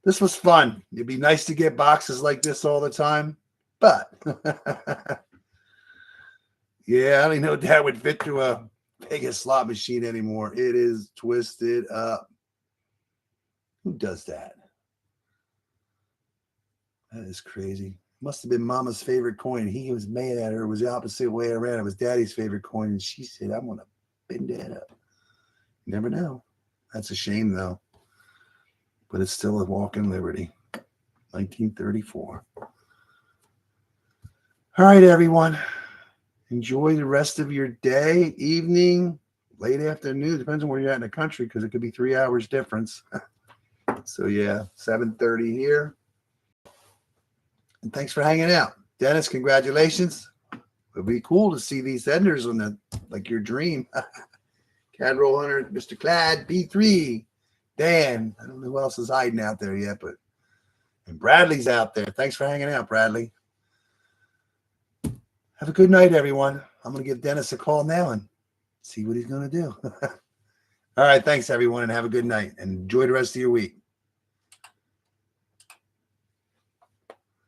This was fun. It'd be nice to get boxes like this all the time. But, yeah, I don't know if that would fit to a Vegas slot machine anymore. It is twisted up. Who does that? That is crazy. Must have been Mama's favorite coin. He was mad at her. It was the opposite way around. It was Daddy's favorite coin. And she said, I'm going to bend that up. You never know. That's a shame, though. But it's still a walk-in Liberty. 1934. All right, everyone. Enjoy the rest of your day, evening, late afternoon. Depends on where you're at in the country because it could be 3 hours difference. So, yeah, 7:30 here. And thanks for hanging out. Dennis, congratulations. It'll be cool to see these enders on the, like your dream. Cadroll Hunter, Mr. Clad, B3, Dan. I don't know who else is hiding out there yet, but and Bradley's out there. Thanks for hanging out, Bradley. Have a good night, everyone. I'm going to give Dennis a call now and see what he's going to do. All right, thanks, everyone, and have a good night. And enjoy the rest of your week.